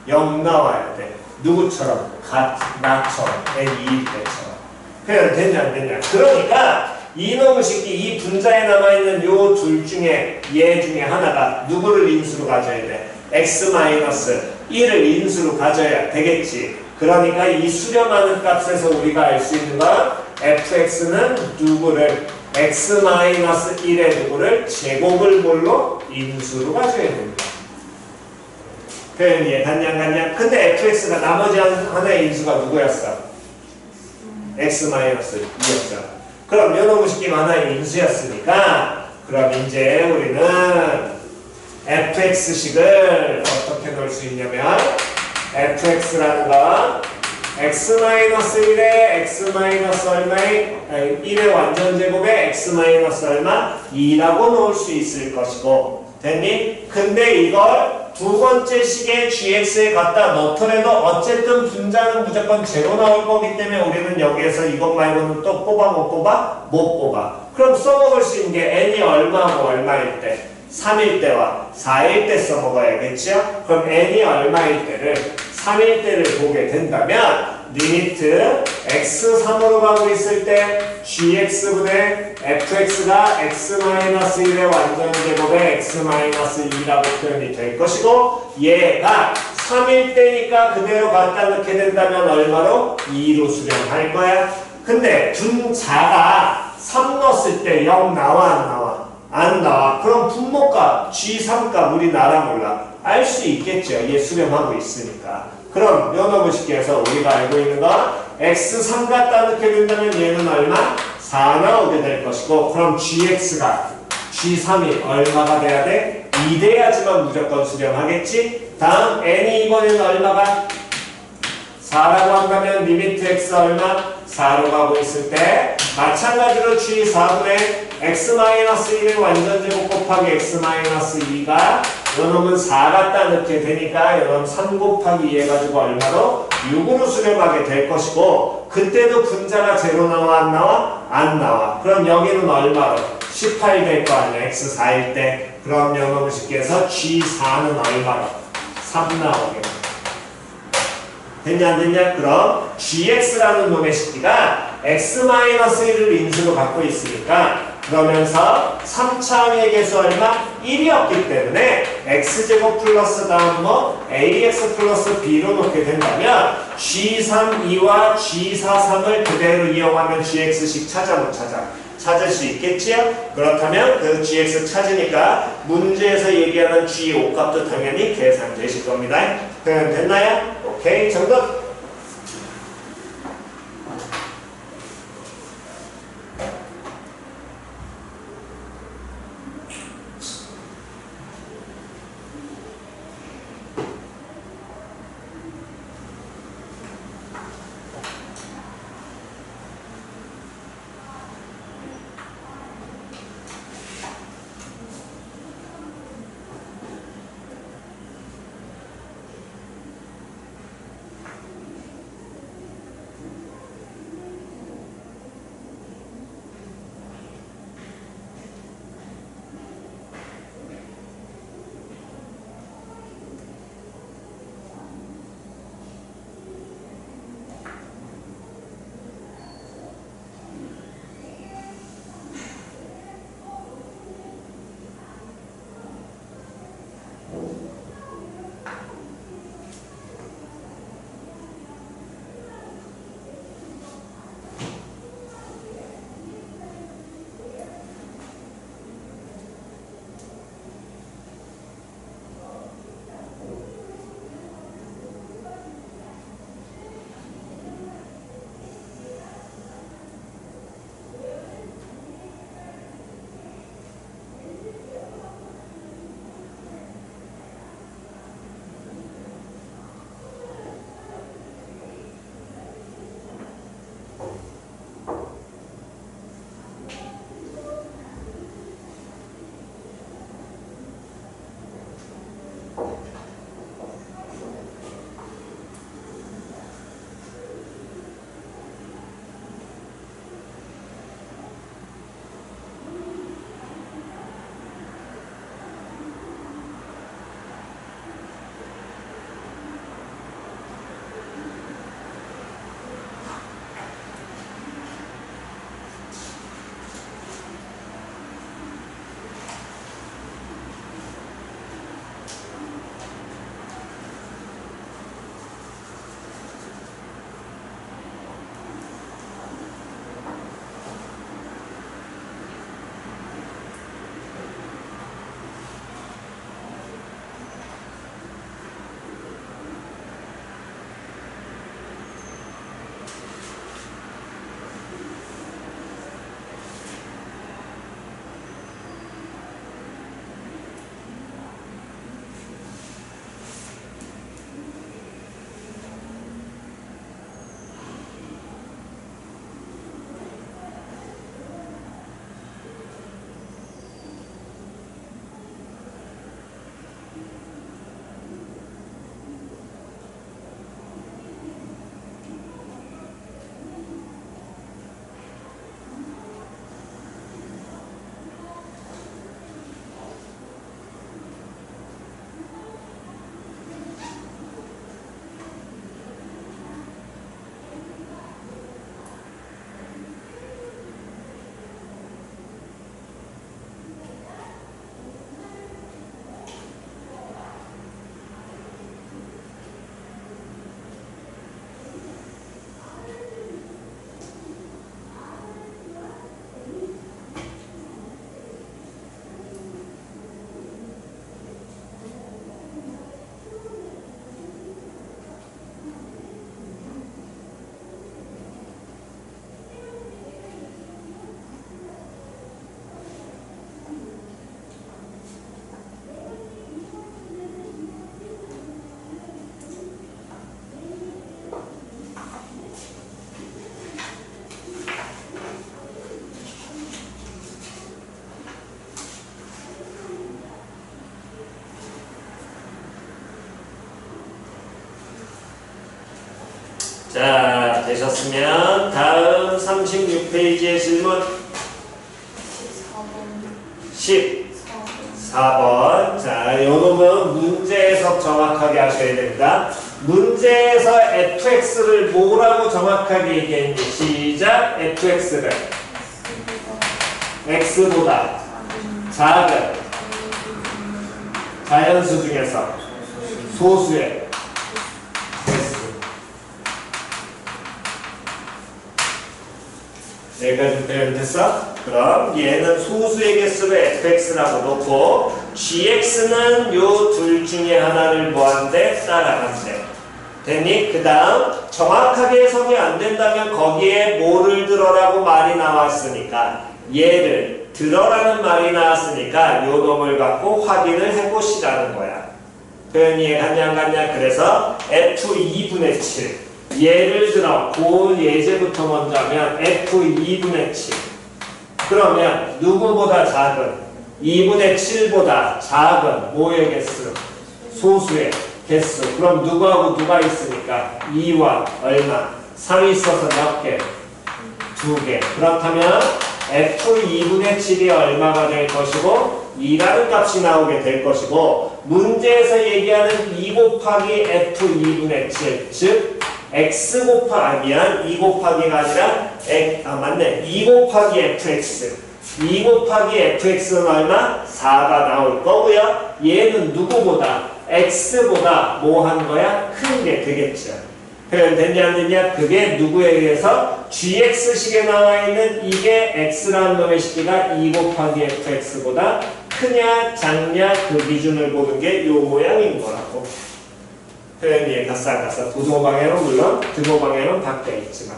0 나와야 돼. 누구처럼? 나처럼 n2일 때처럼. 표현 됐냐 안 됐냐? 그러니까 이놈의 식기 이 분자에 남아있는 요 둘 중에 얘 중에 하나가 누구를 인수로 가져야 돼? x-1을 인수로 가져야 되겠지. 그러니까 이 수렴하는 값에서 우리가 알 수 있는 건 fx는 누구를 x-1의 누구를 제곱을 뭘로? 인수로 가져야 됩니다. 표현 이해 갔냐? 근데 fx가 나머지 하나의 인수가 누구였어? x-2였죠. 그럼 요놈의 식기 하나의 인수였으니까 그럼 이제 우리는 fx식을 어떻게 넣을 수 있냐면 fx라는 건 x-1에 x-얼마의 1의 완전제곱에 x-얼마 2라고 놓을 수 있을 것이고 됐니? 근데 이걸 두 번째 식의 gx에 갖다 넣더라도 어쨌든 분자는 무조건 제로 나올 거기 때문에 우리는 여기에서 이것 말고는 또 뽑아 못 뽑아? 못 뽑아. 그럼 써먹을 수 있는 게 n이 얼마고 얼마일 때? 3일 때와 4일 때 써먹어야겠죠? 그럼 n이 얼마일 때를 3일 때를 보게 된다면 리미트 x3으로 가고 있을 때 gx분의 fx가 x-1의 완전제곱에 x-2라고 표현이 될 것이고 얘가 3일 때니까 그대로 갖다 넣게 된다면 얼마로? 2로 수렴할 거야. 근데 분자가 3 넣었을 때 0 나와 안 나와? 안 나와. 그럼 분모값 g3값 우리나라 몰라. 알 수 있겠죠. 얘 수렴하고 있으니까. 그럼 요놈의 식기에서 우리가 알고 있는 건 x3 갖다 넣게 된다면 얘는 얼마? 4 나오게 될 것이고 그럼 gx가 g3이 얼마가 돼야 돼? 2 돼야지만 무조건 수렴하겠지? 다음 n이 이번에는 얼마가? 4라고 한다면 리미트 x 얼마? 4로 가고 있을 때 마찬가지로 g4분의 x-1의 완전제곱 곱하기 x-2가 요놈은 4 갖다 넣게 되니까 요놈 3 곱하기 2 해가지고 얼마로? 6으로 수렴하게 될 것이고 그때도 분자가 제로 나와 안 나와? 안 나와. 그럼 여기는 얼마로? 18 될 거 아니야 x4일 때. 그럼 요놈의 식기에서 g4는 얼마로? 3 나오게 됐냐 안 됐냐? 그럼 gx라는 놈의 식기가 x-1을 인수로 갖고 있으니까 그러면서 3차 항의 수 얼마? 1이었기 때문에 x제곱 플러스 다음 뭐 ax 플러스 b로 놓게 된다면 g3, 2와 g4, 3을 그대로 이용하면 gx식 찾아 못 찾아? 찾을 수 있겠지요? 그렇다면 그 gx 찾으니까 문제에서 얘기하는 g5 값도 당연히 계산되실 겁니다. 그럼 됐나요? 오케이 정답! 자, 되셨으면 다음 36페이지의 질문 14번. 자, 요 놈은 문제 해석 정확하게 하셔야 됩니다. 문제에서 fx를 뭐라고 정확하게 얘기했니? 시작. fx를 x보다 작은 자연수 중에서 소수의 여기까지 표현 됐어? 그럼 얘는 소수의 개수를 fx라고 놓고 gx는 요 둘 중에 하나를 뭐한대? 따라간대. 됐니? 그 다음 정확하게 해석이 안 된다면 거기에 뭐를 들어라고 말이 나왔으니까 얘를 들어라는 말이 나왔으니까 요 놈을 갖고 확인을 해보시라는 거야. 표현이 이해갔냐 안 갔냐? 그래서 f2분의 7 예를 들어 고 예제부터 먼저 하면 f2분의 7 그러면 누구보다 작은 2분의 7보다 작은 뭐의 개수? 소수의 개수. 그럼 누구하고 누가 있으니까 2와 얼마? 3이 있어서 몇 개? 2개. 그렇다면 f2분의 7이 얼마가 될 것이고 2라는 값이 나오게 될 것이고 문제에서 얘기하는 2 곱하기 f2분의 7 즉 x 미안 2 곱하기가 아니라 맞네 2 곱하기 fx 2 곱하기 fx는 얼마? 4가 나올 거고요. 얘는 누구보다 x보다 뭐 한 거야? 큰 게 되겠죠. 표현 됐냐 안 됐냐? 그게 누구에 의해서 gx식에 나와 있는 이게 x라는 놈의 식기가 2 곱하기 fx보다 크냐 작냐 그 기준을 보는 게 요 모양인 거라고. 표현이 갔어 안 갔어? 부도 방향은 물론 등호 방향은 바뀌어 있지만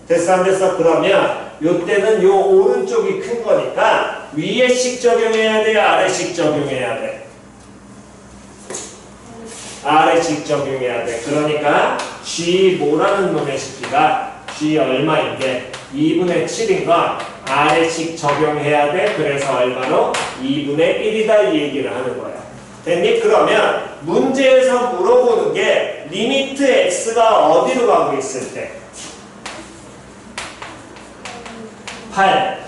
됐어 안 됐어? 그러면 요때는 요 오른쪽이 큰 거니까 위에 식 적용해야 돼? 아래 식 적용해야 돼? 아래 식 적용해야 돼. 그러니까 g 뭐라는 놈의 식기가 g 얼마인데 2분의 7인 건 아래식 적용해야 돼. 그래서 얼마로? 2분의 1이다 이 얘기를 하는 거야. 됐니? 그러면 문제에서 물어보는 게 리미트 x가 어디로 가고 있을 때? 8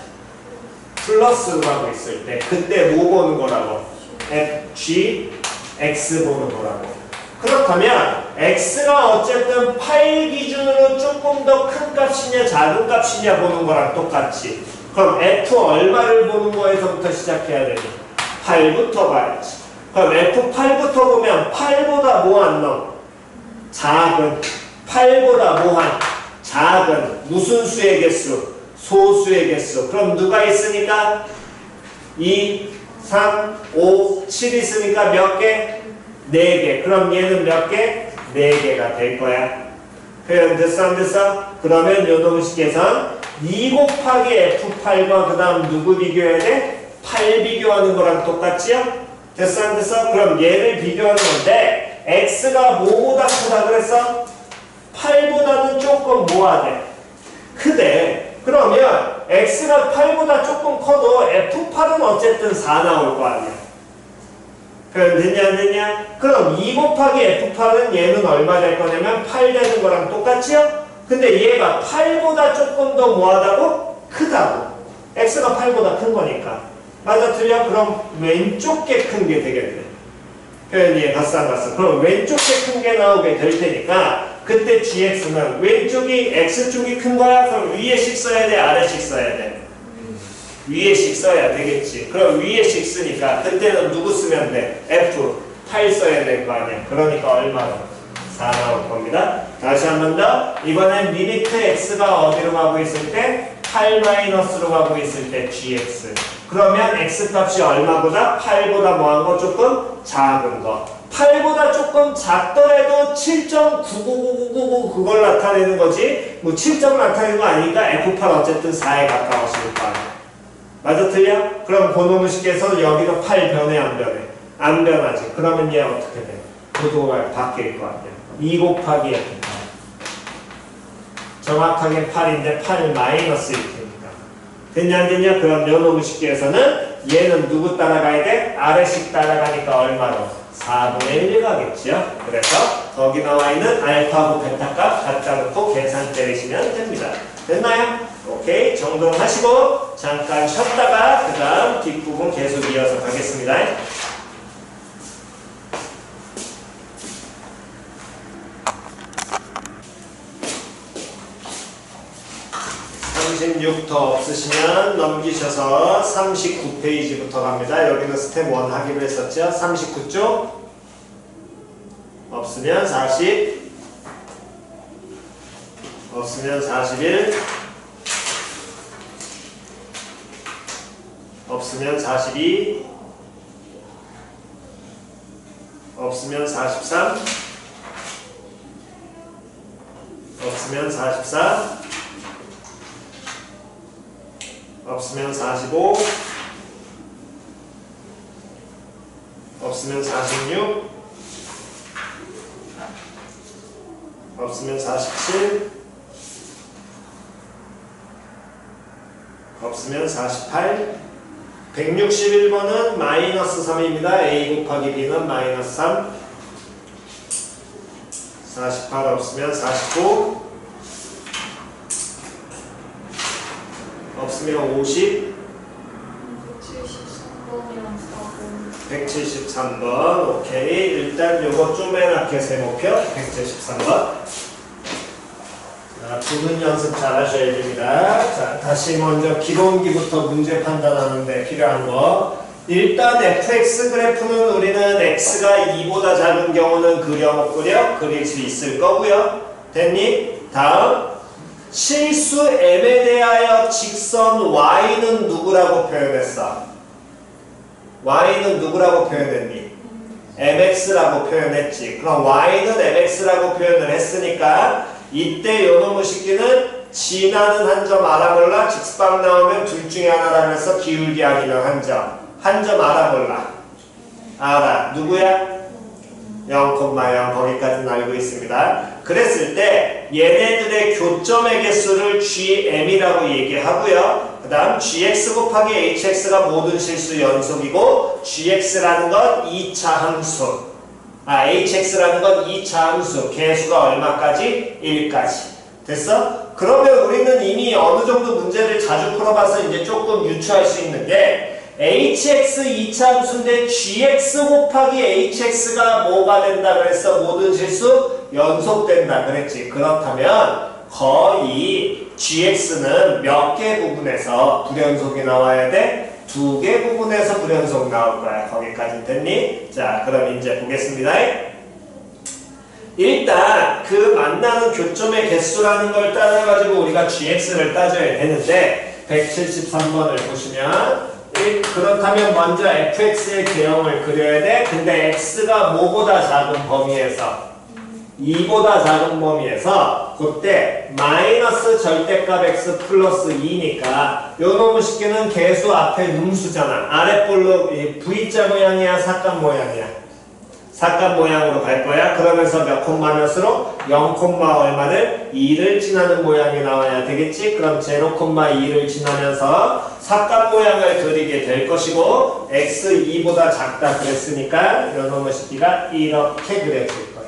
플러스로 가고 있을 때 그때 뭐 보는 거라고? g x 보는 거라고. 그렇다면 x가 어쨌든 8 기준으로 조금 더 큰 값이냐 작은 값이냐 보는 거랑 똑같이 그럼 f 얼마를 보는 거에서부터 시작해야 되니? 8부터 봐야지. 그럼 f8부터 보면 8보다 뭐한 놈? 작은 8보다 뭐한? 작은 무슨 수의 개수? 소수의 개수. 그럼 누가 있으니까? 2, 3, 5, 7 있으니까 몇 개? 4개. 그럼 얘는 몇 개? 4개가 될 거야. 표현 됐어 안 됐어? 그러면 요 놈식 계산 2 곱하기 f8과 그 다음 누구 비교해야 돼? 8 비교하는 거랑 똑같지요? 됐어 안 됐어? 그럼 얘를 비교하는 건데 x가 뭐보다 크다 그랬어? 8보다는 조금 뭐하대? 크대. 그러면 x가 8보다 조금 커도 f8은 어쨌든 4 나올 거 아니야. 표현 됐냐 안 됐냐? 그럼 2 곱하기 f8은 얘는 얼마 될 거냐면 8 되는 거랑 똑같지요? 근데 얘가 8보다 조금 더 뭐하다고? 크다고. x가 8보다 큰 거니까. 맞아 틀려? 그럼 왼쪽 게 큰 게 되겠네. 표현이 갔어 안 갔어? 그럼 왼쪽 게 큰 게 나오게 될 테니까 그때 gx는 왼쪽이 x쪽이 큰 거야? 그럼 위에 식 써야 돼? 아래 식 써야 돼? 위에 식 써야 되겠지. 그럼 위에 식 쓰니까 그때는 누구 쓰면 돼? f8 써야 될 거 아니야. 그러니까 얼마로? 4 나올 겁니다. 다시 한 번 더. 이번엔 리미트 x가 어디로 가고 있을 때? 8 마이너스로 가고 있을 때 gx. 그러면 x값이 얼마보다? 8보다 뭐한 거? 조금 작은 거. 8보다 조금 작더라도 7.99999 그걸 나타내는 거지. 뭐 7점 나타내는 거 아니니까 f8 어쨌든 4에 가까워질 거 아니야. 맞아 틀려? 그럼 그놈의 식에서 여기도 8 변해 안 변해? 안 변하지. 그러면 얘 어떻게 돼? 구도가 바뀔 거 아니야. 2 곱하기 f8. 정확하게 8인데 8 마이너스 1테니까. 됐냐 안 됐냐? 그럼 요놈의 식에서는 얘는 누구 따라가야 돼? 아래식 따라가니까 얼마로? 4분의 1 가겠지요. 그래서 거기 나와 있는 알파하고 베타 값 갖다 놓고 계산 때리시면 됩니다. 됐나요? 오케이. 정돈하시고 잠깐 쉬었다가 그 다음 뒷부분 계속 이어서 가겠습니다. 36더 없으시면 넘기셔서 39페이지부터 갑니다. 여기는 스텝 1 하기로 했었죠. 39쪽 없으면 40 없으면 41 없으면 42 없으면 43 없으면 44 없으면 45 없으면 46 없으면 47 없으면 48 161번은 마이너스 3입니다. A 곱하기 B는 마이너스 3 48 없으면 49 없으면 50 173번 오케이. 일단 요거 쪼매맣게 세모표 173번. 자, 부분 연습 잘 하셔야 됩니다. 자, 다시 먼저 기본기부터 문제 판단하는데 필요한 거. 일단 fx 그래프는 우리는 x가 2보다 작은 경우는 그려 못 그려? 그릴 수 있을 거고요. 됐니? 다음 실수 m에 대하여 직선 y는 누구라고 표현했어? y는 누구라고 표현했니? mx라고 표현했지. 그럼 y는 mx라고 표현을 했으니까 이때 요놈의 식기는 지나는 한 점 알아볼라. 직방 나오면 둘 중에 하나라면서 기울기 아니면 한 점. 한 점 알아볼라. 알아. 누구야? 0,0 거기까지는 알고 있습니다. 그랬을 때 얘네들의 교점의 개수를 GM이라고 얘기하고요. 그 다음 GX 곱하기 HX가 모든 실수 연속이고 GX라는 건 2차 함수. HX라는 건 2차 함수. 개수가 얼마까지? 1까지. 됐어? 그러면 우리는 이미 어느 정도 문제를 자주 풀어봐서 이제 조금 유추할 수 있는 게 HX 2차 함수인데 GX 곱하기 HX가 뭐가 된다 그랬어? 모든 실수 연속된다 그랬지. 그렇다면 거의 GX는 몇 개 부분에서 불연속이 나와야 돼? 2개 부분에서 불연속 나올 거야. 거기까지 됐니? 자, 그럼 이제 보겠습니다. 일단 그 만나는 교점의 개수라는 걸 따져가지고 우리가 GX를 따져야 되는데 173번을 보시면 그렇다면 먼저 fx의 개형을 그려야 돼. 근데 x가 뭐보다 작은 범위에서 2보다 작은 범위에서 그때 마이너스 절대값 x 플러스 2니까 요 놈의 식기는 개수 앞에 음수잖아. 아랫볼로 V자 모양이야? 삭감 모양이야? 삭감 모양으로 갈 거야. 그러면서 몇 콤마 몇으로? 0, 얼마를? 2를 지나는 모양이 나와야 되겠지? 그럼 0,2를 지나면서 삭감 모양을 그리게 될 것이고 x 2보다 작다 그랬으니까 요놈의 식기가 이렇게 그려질 거야.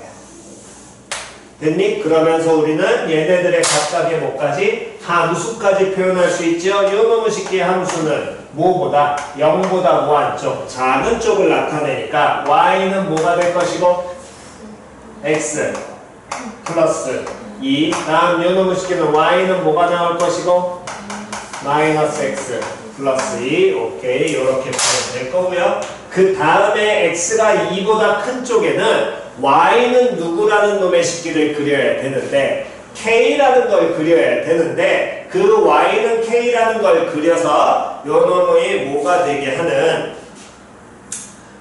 됐니? 그러면서 우리는 얘네들의 각각의 뭐까지? 함수까지 표현할 수 있죠? 요놈의 식기의 함수는 뭐보다? 0보다 무한 쪽, 작은 쪽을 나타내니까 y는 뭐가 될 것이고? x 플러스 2. 다음 요놈의 식기는 y는 뭐가 나올 것이고? 마이너스 x 플러스 2. 오케이. 요렇게 표현될 거고요. 그 다음에 x가 2보다 큰 쪽에는 y는 누구라는 놈의 식기를 그려야 되는데 k라는 걸 그려야 되는데 그 y는 k라는 걸 그려서 요 놈의 뭐가 되게 하는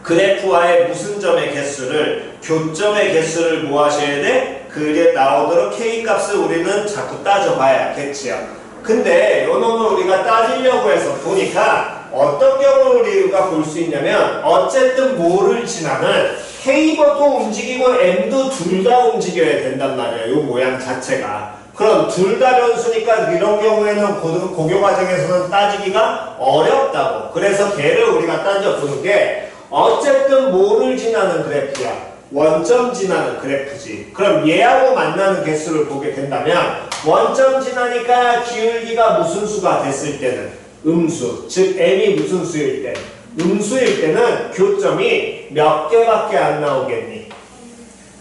그래프와의 무슨 점의 개수를 교점의 개수를 뭐 하셔야 돼? 그게 나오도록 k 값을 우리는 자꾸 따져봐야겠지요. 근데 요 놈을 우리가 따지려고 해서 보니까 어떤 경우를 우리가 볼 수 있냐면 어쨌든 뭐를 지나는 K버도 움직이고 M도 둘 다 움직여야 된단 말이에요. 이 모양 자체가. 그럼 둘 다 변수니까 이런 경우에는 고교 과정에서는 따지기가 어렵다고. 그래서 걔를 우리가 따져보는 게 어쨌든 뭐를 지나는 그래프야? 원점 지나는 그래프지. 그럼 얘하고 만나는 개수를 보게 된다면 원점 지나니까 기울기가 무슨 수가 됐을 때는 음수, 즉 m이 무슨 수일 때? 음수일 때는 교점이 몇 개밖에 안 나오겠니?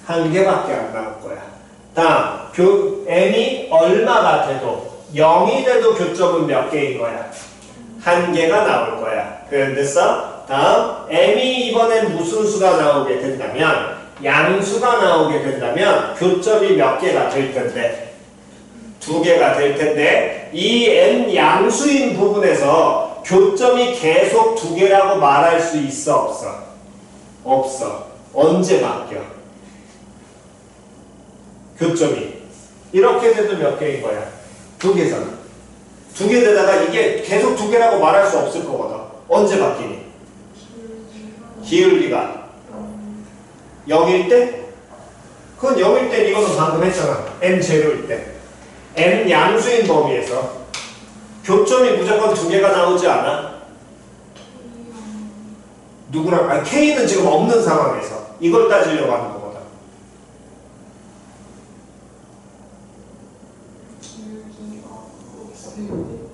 한 개밖에 안 나올 거야. 다음, m이 얼마가 돼도 0이 돼도 교점은 몇 개인 거야? 한 개가 나올 거야. 표현됐어? 다음, m이 이번엔 무슨 수가 나오게 된다면 양수가 나오게 된다면 교점이 몇 개가 될 텐데? 2개가 될 텐데 이 m 양수인 부분에서 교점이 계속 2개라고 말할 수 있어? 없어? 없어. 언제 바뀌어? 교점이 이렇게 돼도 몇 개인 거야? 2개잖아. 2개 되다가 이게 계속 2개라고 말할 수 없을 거거든. 언제 바뀌니? 기울기가 0일 때? 그건 0일 때 이거는 방금 했잖아. m 제로일 때. m 양수인 범위에서 교점이 무조건 2개가 나오지 않아? 누구랑? 아니, k는 지금 없는 상황에서 이걸 따지려고 하는 거거든.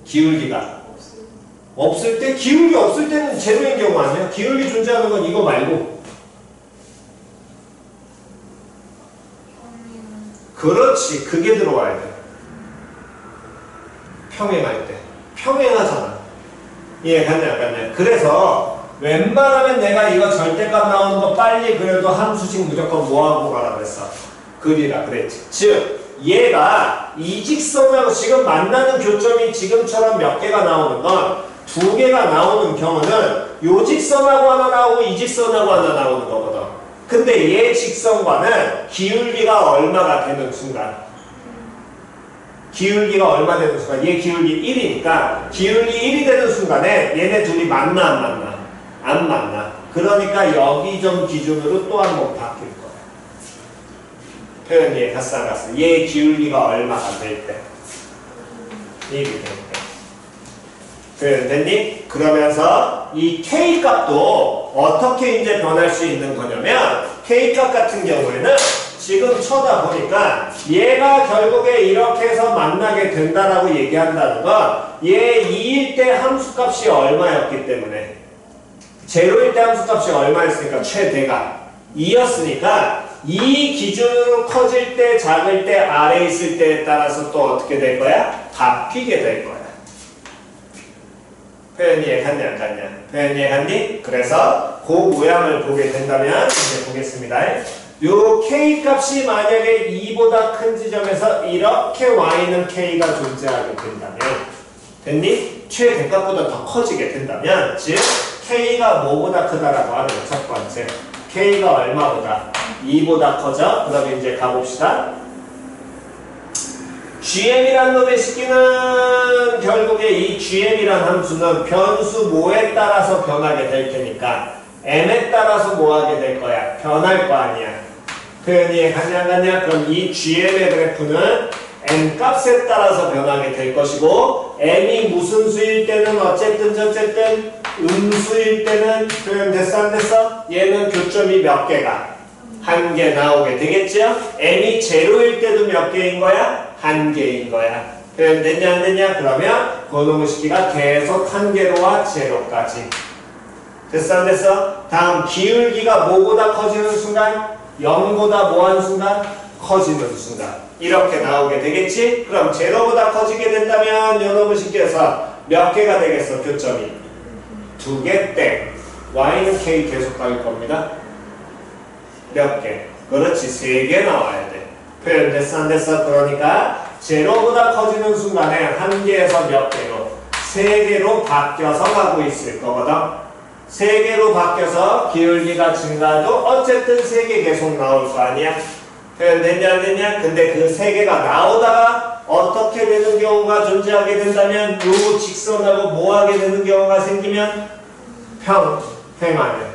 기울기가 없을 때? 기울기 없을 때는 제로인 경우 아니야? 기울기 존재하는 건 이거 말고. 그렇지. 그게 들어와야 돼. 평행할 때. 평행하잖아. 예, 갔네, 안 갔네. 그래서 웬만하면 내가 이거 절대값 나오는 거 빨리 그래도 함수식 무조건 뭐하고 가라 그랬어? 그리라 그랬지. 즉 얘가 이 직선하고 지금 만나는 교점이 지금처럼 몇 개가 나오는 건 2개가 나오는 경우는 요 직선하고 하나 나오고 이 직선하고 하나 나오는 거거든. 근데 얘 직선과는 기울기가 얼마가 되는 순간, 기울기가 얼마 되는 순간, 얘 기울기 1이니까 기울기 1이 되는 순간에 얘네 둘이 만나 안 만나? 안 만나. 그러니까 여기 점 기준으로 또 한 번 바뀔 거야. 표현 이해 갔어 안 갔어? 얘 기울기가 얼마가 될 때? 1이 될 때. 표현 됐니? 그러면서 이 K 값도 어떻게 이제 변할 수 있는 거냐면 K 값 같은 경우에는 지금 쳐다보니까 얘가 결국에 이렇게 해서 만나게 된다라고 얘기한다는 건 얘 2일 때 함수값이 얼마였기 때문에 제로일 때 함수값이 얼마였으니까 최대가 2였으니까 이 기준으로 커질 때 작을 때 아래에 있을 때에 따라서 또 어떻게 될 거야? 바뀌게 될 거야. 표현 이해 갔냐 안 갔냐? 표현 이해 갔니? 그래서 그 모양을 보게 된다면 이제 보겠습니다. 요 K 값이 만약에 2보다 큰 지점에서 이렇게 Y는 K가 존재하게 된다면 됐니? 최대값보다 더 커지게 된다면 즉 K가 뭐보다 크다라고 하는 첫 번째 K가 얼마보다? 2보다 커져? 그럼 이제 가봅시다. GM이란 놈의 식기는 결국에 이 GM이란 함수는 변수 뭐에 따라서 변하게 될 테니까 M에 따라서 뭐 하게 될 거야? 변할 거 아니야. 표현이 갔냐 안 갔냐? 그럼 이 GM의 그래프는 M 값에 따라서 변하게 될 것이고 M이 무슨 수일 때는 어쨌든 저쨌든 음수일 때는 표현 됐어 안 됐어? 얘는 교점이 몇 개가? 한 개 나오게 되겠죠? M이 제로일 때도 몇 개인 거야? 한 개인 거야. 표현 됐냐 안 됐냐? 그러면 그놈의 식기가 계속 한 개로와 제로까지. 됐어 안 됐어? 다음 기울기가 뭐보다 커지는 순간? 0보다 뭐하는 순간? 커지는 순간. 이렇게 나오게 되겠지? 그럼 제로보다 커지게 된다면 이놈의 식기에서 몇 개가 되겠어? 교점이? 2개 땡. Y는 K 계속 갈 겁니다. 몇 개? 그렇지. 3개 나와야 돼. 표현 됐어 안 됐어? 그러니까 제로보다 커지는 순간에 한 개에서 몇 개로? 3개로 바뀌어서 가고 있을 거거든. 3개로 바뀌어서 기울기가 증가도 어쨌든 3개 계속 나올 거 아니야? 표현 됐냐 안 됐냐? 근데 그 3개가 나오다가 어떻게 되는 경우가 존재하게 된다면 요 직선하고 뭐 하게 되는 경우가 생기면 평행하는.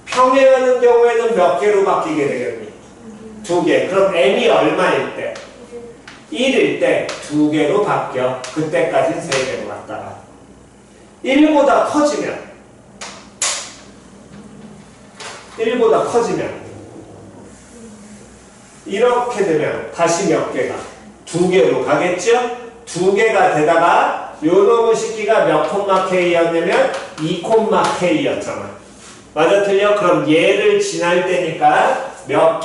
평행하는 경우에는 몇 개로 바뀌게 되겠니? 2개. 그럼 M이 얼마일 때? 1일 때 2개로 바뀌어. 그때까지는 3개로 갔다가 1보다 커지면 1보다 커지면 이렇게 되면 다시 몇 개가? 2개로 가겠죠? 2개가 되다가 요놈의 식기가 몇 콤마 k였냐면 2 콤마 k였잖아. 맞아 틀려? 그럼 얘를 지날 때니까 몇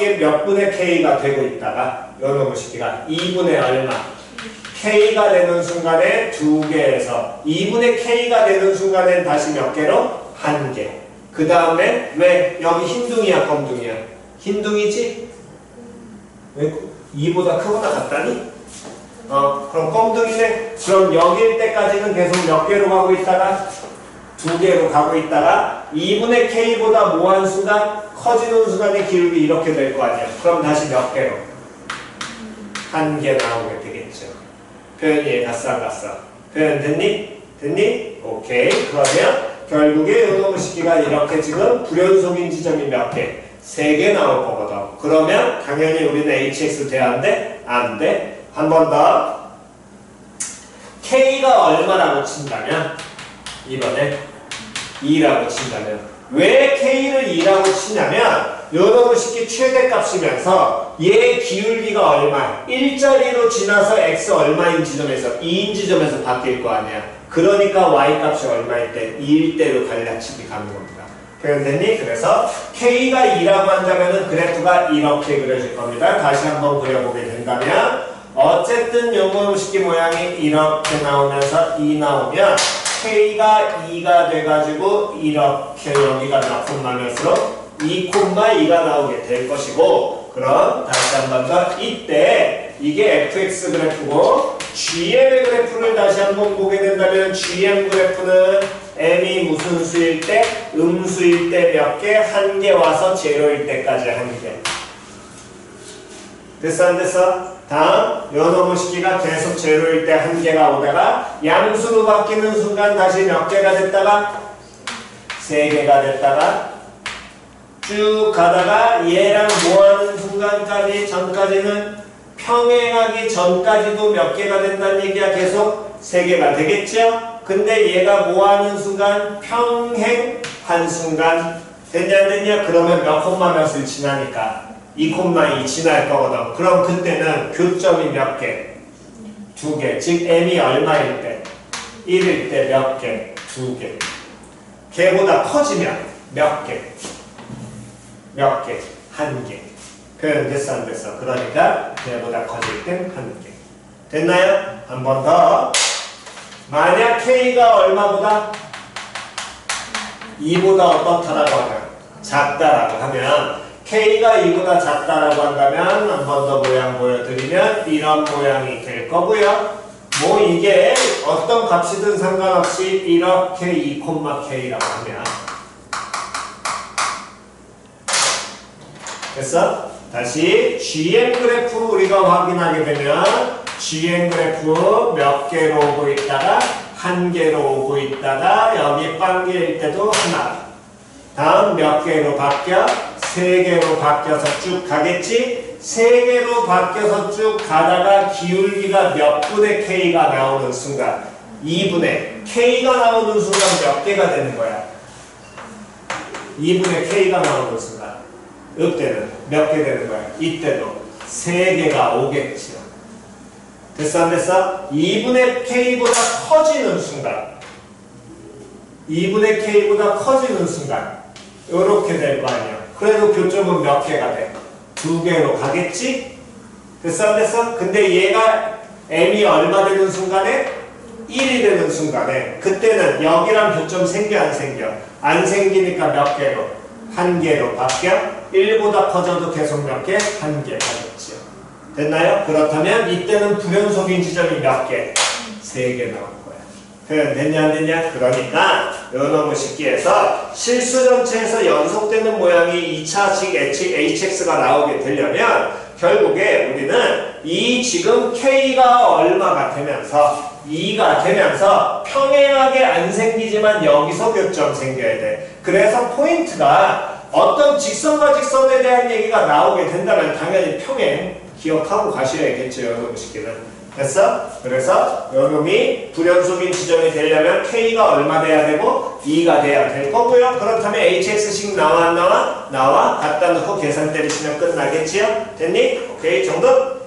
분의 k가 되고 있다가 요놈의 식기가 2분의 얼마? k가 되는 순간에 2개에서 2분의 k가 되는 순간엔 다시 몇 개로? 1개. 그 다음에 왜? 여기 흰둥이야 검둥이야? 흰둥이지? 왜 2보다 크거나 같다니? 그럼 검둥이네. 그럼 여기일 때까지는 계속 몇 개로 가고 있다가 2개로 가고 있다가 2분의 k보다 뭐한 순간? 커지는 순간의 기울기 이렇게 될 거 아니야. 그럼 다시 몇 개로? 1개 나오게 되겠죠. 표현이 이해 갔어 안 갔어? 표현 됐니? 됐니? 오케이. 그러면 결국에 요놈의 식기가 이렇게 지금 불연속인 지점이 몇 개? 3개 나올 거거든. 그러면 당연히 우리는 hx 돼야 안 돼? 안 돼. 한 번 더. k가 얼마라고 친다면 이번에 2라고 친다면 왜 k를 2라고 치냐면 요놈의 식기 최대값이면서 얘 기울기가 얼마? 1자리로 지나서 x 얼마인 지점에서 2인 지점에서 바뀔 거 아니야. 그러니까 y값이 얼마일 때? 2일 때로 간략치기 가는 겁니다. 표현됐니? 그래서 k가 2라고 한다면 그래프가 이렇게 그려질 겁니다. 다시 한번 그려보게 된다면 어쨌든 요놈의 식기 모양이 이렇게 나오면서 2 나오면 k가 2가 돼가지고 이렇게 여기가 몇 콤마면서 2,2가 나오게 될 것이고 그럼 다시 한 번 더 이때 이게 fx 그래프고 gm의 그래프를 다시 한번 보게 된다면 gm 그래프는 m이 무슨 수일 때? 음수일 때 몇 개? 1개 와서 제로일 때까지 1개. 됐어 안 됐어? 다음 요놈의 식기가 계속 제로일 때 1개가 오다가 양수로 바뀌는 순간 다시 몇 개가 됐다가 3개가 됐다가 쭉 가다가 얘랑 뭐하는 순간까지 전까지는 평행하기 전까지도 몇 개가 된다는 얘기야. 계속 3개가 되겠죠? 근데 얘가 뭐하는 순간 평행한 순간 됐냐 안 됐냐? 그러면 몇 콤마 몇을 지나니까 2,2 지날 거거든. 그럼 그때는 교점이 몇 개? 2개. 즉 m이 얼마일 때? 1일 때 몇 개? 2개. 걔보다 커지면 몇 개? 몇 개? 1개. 표현 됐어 안 됐어? 그러니까 걔보다 커질 땐 1개. 됐나요? 한 번 더. 만약 k가 얼마보다? 2보다 어떻다라고 하면? 작다라고 하면 k가 2보다 작다라고 한다면 한 번 더 모양 보여드리면 이런 모양이 될 거고요. 뭐 이게 어떤 값이든 상관없이 이렇게 2,k라고 하면 됐어? 다시 gm 그래프 우리가 확인하게 되면 gm 그래프 몇 개로 오고 있다가 1개로 오고 있다가 여기 빵개일 때도 하나 다음 몇 개로 바뀌어? 3개로 바뀌어서 쭉 가겠지? 3개로 바뀌어서 쭉 가다가 기울기가 몇 분의 k가 나오는 순간 2분의 k가 나오는 순간 몇 개가 되는 거야? 2분의 k가 나오는 순간 이때는 몇 개 되는 거야? 이때도 3개가 오겠지요. 됐어 안 됐어? 2분의 k보다 커지는 순간 2분의 k보다 커지는 순간 이렇게 될 거 아니야. 그래도 교점은 몇 개가 돼? 2개로 가겠지? 됐어 안 됐어? 근데 얘가 m이 얼마 되는 순간에? 1이 되는 순간에 그때는 여기랑 교점 생겨 안 생겨? 안 생기니까 몇 개로? 1개로 바뀌어? 1보다 커져도 계속 몇 개? 1개 가겠지요. 됐나요? 그렇다면 이때는 불연속인 지점이 몇 개? 3개 나올 거야. 표현 됐냐 안 됐냐? 그러니까 요놈의 식기에서 실수 전체에서 연속되는 모양이 2차식 hx가 나오게 되려면 결국에 우리는 이 지금 k가 얼마가 되면서 2가 되면서 평행하게 안 생기지만 여기서 교점 생겨야 돼. 그래서 포인트가 어떤 직선과 직선에 대한 얘기가 나오게 된다면 당연히 평행 기억하고 가셔야겠죠. 요놈의 식기는 됐어? 그래서 요놈이 불연속인 지점이 되려면 K가 얼마 돼야 되고 2가 돼야 될 거고요. 그렇다면 HX식 나와 안 나와? 나와. 갖다 놓고 계산 때리시면 끝나겠지요? 됐니? 오케이 정답.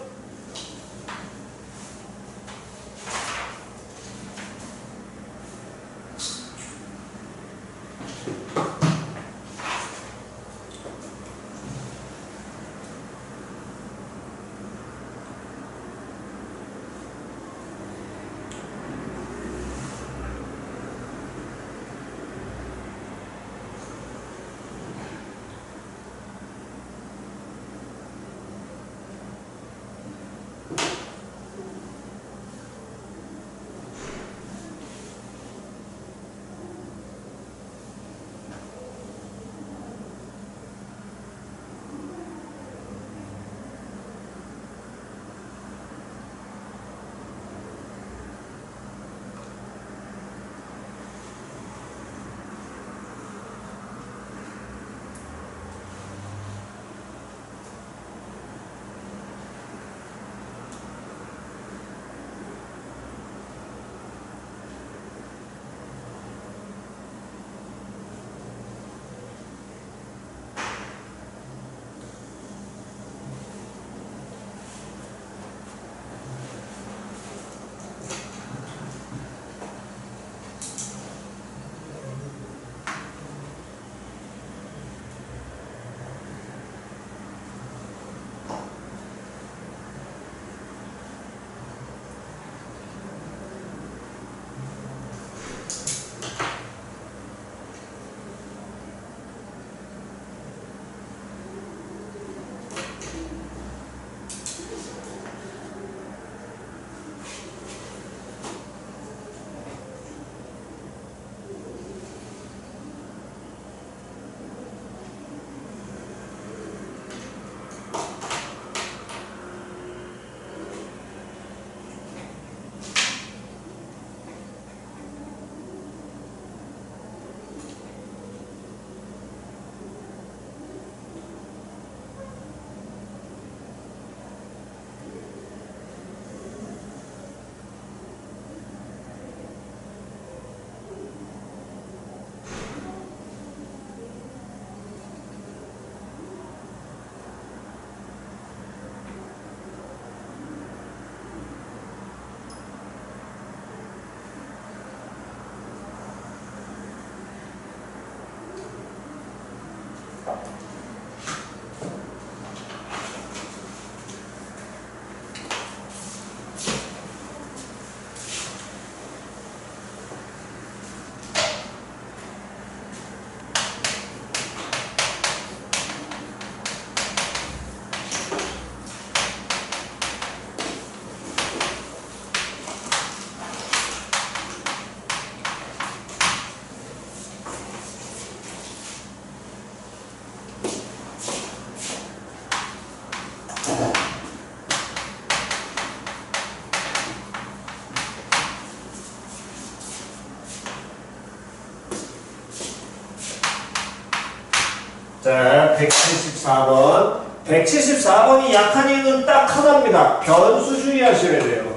자, 174번. 174번이 약한 이유는 딱 하나입니다. 변수 주의하셔야 돼요.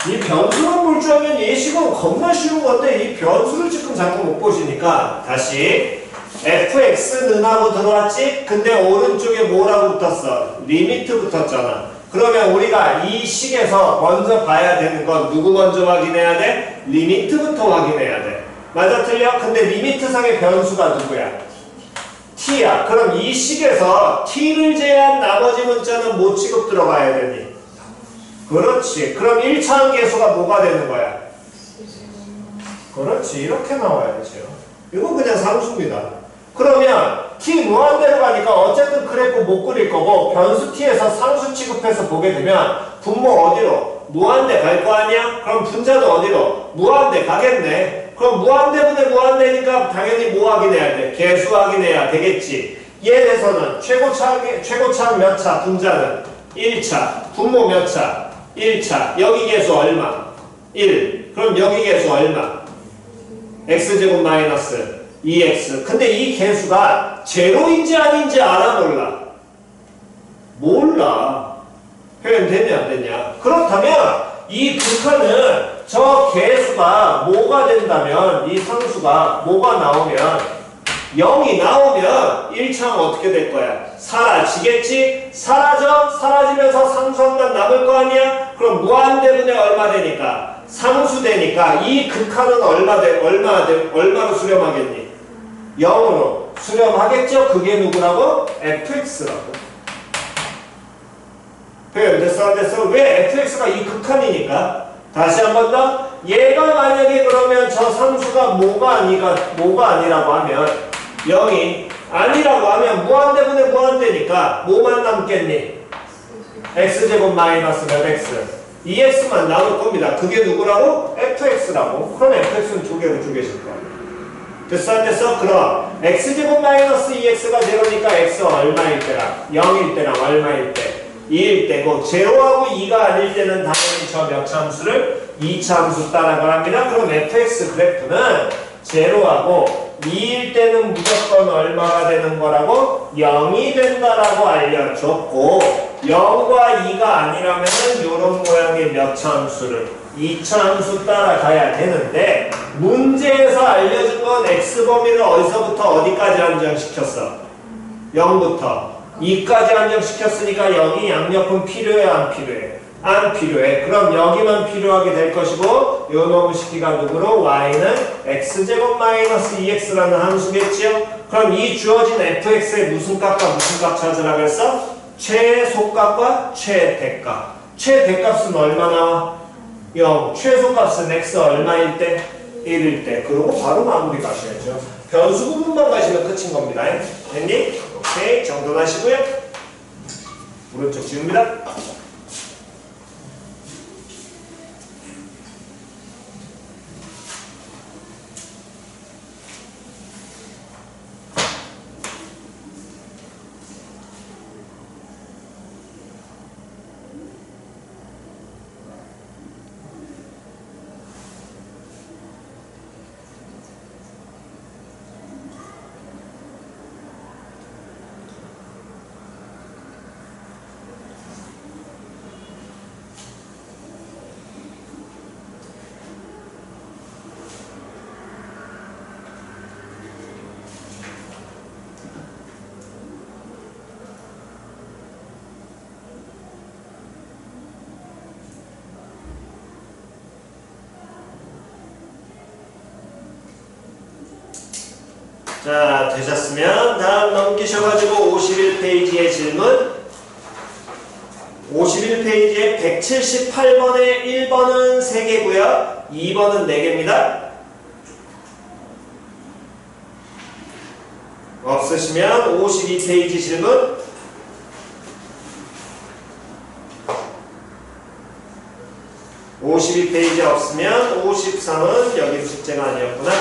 이 변수만 볼 줄 알면 예식은 겁나 쉬운 건데 이 변수를 지금 자꾸 못 보시니까 다시 fx는 하고 들어왔지? 근데 오른쪽에 뭐라고 붙었어? 리미트 붙었잖아. 그러면 우리가 이 식에서 먼저 봐야 되는 건 누구 먼저 확인해야 돼? 리미트부터 확인해야 돼. 맞아 틀려? 근데 리미트상의 변수가 누구야? t야. 그럼 이 식에서 t를 제외한 나머지 문자는 뭐 취급 들어가야 되니? 그렇지. 그럼 1차항 계수가 뭐가 되는 거야? 그렇지. 이렇게 나와야죠. 이건 그냥 상수입니다. 그러면 t 무한대로 가니까 어쨌든 그래프 못 그릴 거고 변수 t에서 상수 취급해서 보게 되면 분모 어디로? 무한대 갈 거 아니야? 그럼 분자도 어디로? 무한대 가겠네. 그럼 무한대분의 무한대니까 당연히 뭐 확인해야 돼? 계수 확인해야 되겠지. 얘에서는 최고차항 몇 차? 분자는 1차. 분모 몇 차? 1차. 여기 계수 얼마? 1. 그럼 여기 계수 얼마? x제곱 마이너스 2x. 근데 이 계수가 제로인지 아닌지 알아 몰라? 몰라. 표현되냐 안 되냐. 그렇다면 이 극한은 저 개수가 뭐가 된다면 이 상수가 뭐가 나오면 0이 나오면 1차는 어떻게 될 거야? 사라지겠지? 사라지면서 상수 하나만 남을 거 아니야? 그럼 무한대분의 얼마 되니까? 상수 되니까 이 극한은 얼마로 수렴하겠니? 0으로 수렴하겠죠? 그게 누구라고? fx라고. 표현됐어? 안 됐어? 왜 fx가 이 극한이니까? 다시 한 번 더. 얘가 만약에 그러면 저 상수가 뭐가 아니라고 하면 0이 아니라고 하면 무한대분의 무한대니까 뭐만 남겠니? x제곱 마이너스 몇 x? 2x만 나올 겁니다. 그게 누구라고? fx라고. 그럼 fx는 두 개로 주계실 거야. 됐어 안 됐어? 그럼 x제곱 마이너스 2x가 0이니까 x 얼마일 때랑 0일 때랑 얼마일 때? 2일 때고 제로하고 2가 아닐 때는 당연히 저 몇 차 함수를 2차 함수 따라갑니다. 그럼 fx 그래프는 제로하고 2일 때는 무조건 얼마가 되는 거라고? 0이 된다라고 알려줬고 0과 2가 아니라면 이런 모양의 몇 차 함수를 2차 함수 따라가야 되는데 문제에서 알려준 건 x범위를 어디서부터 어디까지 안정시켰어? 0부터 2까지 안정시켰으니까 0이 양옆은 필요해 안 필요해? 안 필요해. 그럼 여기만 필요하게 될 것이고 요 놈의 식기가 누구로? y는 x제곱 마이너스 2x라는 함수겠지요? 그럼 이 주어진 fx의 무슨 값과 무슨 값 찾으라 그랬어? 최소값과 최대값. 최대값은 얼마 나와? 0. 최소값은 x 얼마일 때? 1일 때. 그리고 바로 마무리 가셔야죠. 변수 부분만 가시면 끝인 겁니다. 됐니? 오케이. 정돈하시고요. 오른쪽 지웁니다. 자, 되셨으면 다음 넘기셔가지고 51페이지의 질문 51페이지에 178번에 1번은 3개고요 2번은 4개입니다 없으시면 52페이지 질문 52페이지 없으면 53은 여기 숙제가 아니었구나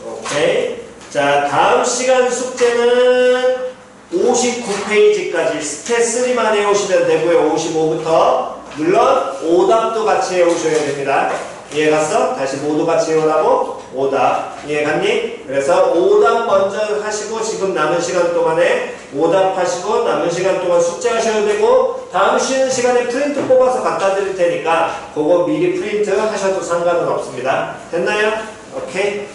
오케이 자, 다음 시간 숙제는 59페이지까지 스탯3만 해오시면 되고요. 55부터. 물론 오답도 같이 해오셔야 됩니다. 이해갔어? 다시 모두 같이 해오라고? 오답. 이해갔니? 그래서 오답 먼저 하시고 지금 남은 시간 동안에 오답 하시고 남은 시간 동안 숙제 하셔야 되고 다음 쉬는 시간에 프린트 뽑아서 갖다 드릴 테니까 그거 미리 프린트 하셔도 상관은 없습니다. 됐나요? 오케이?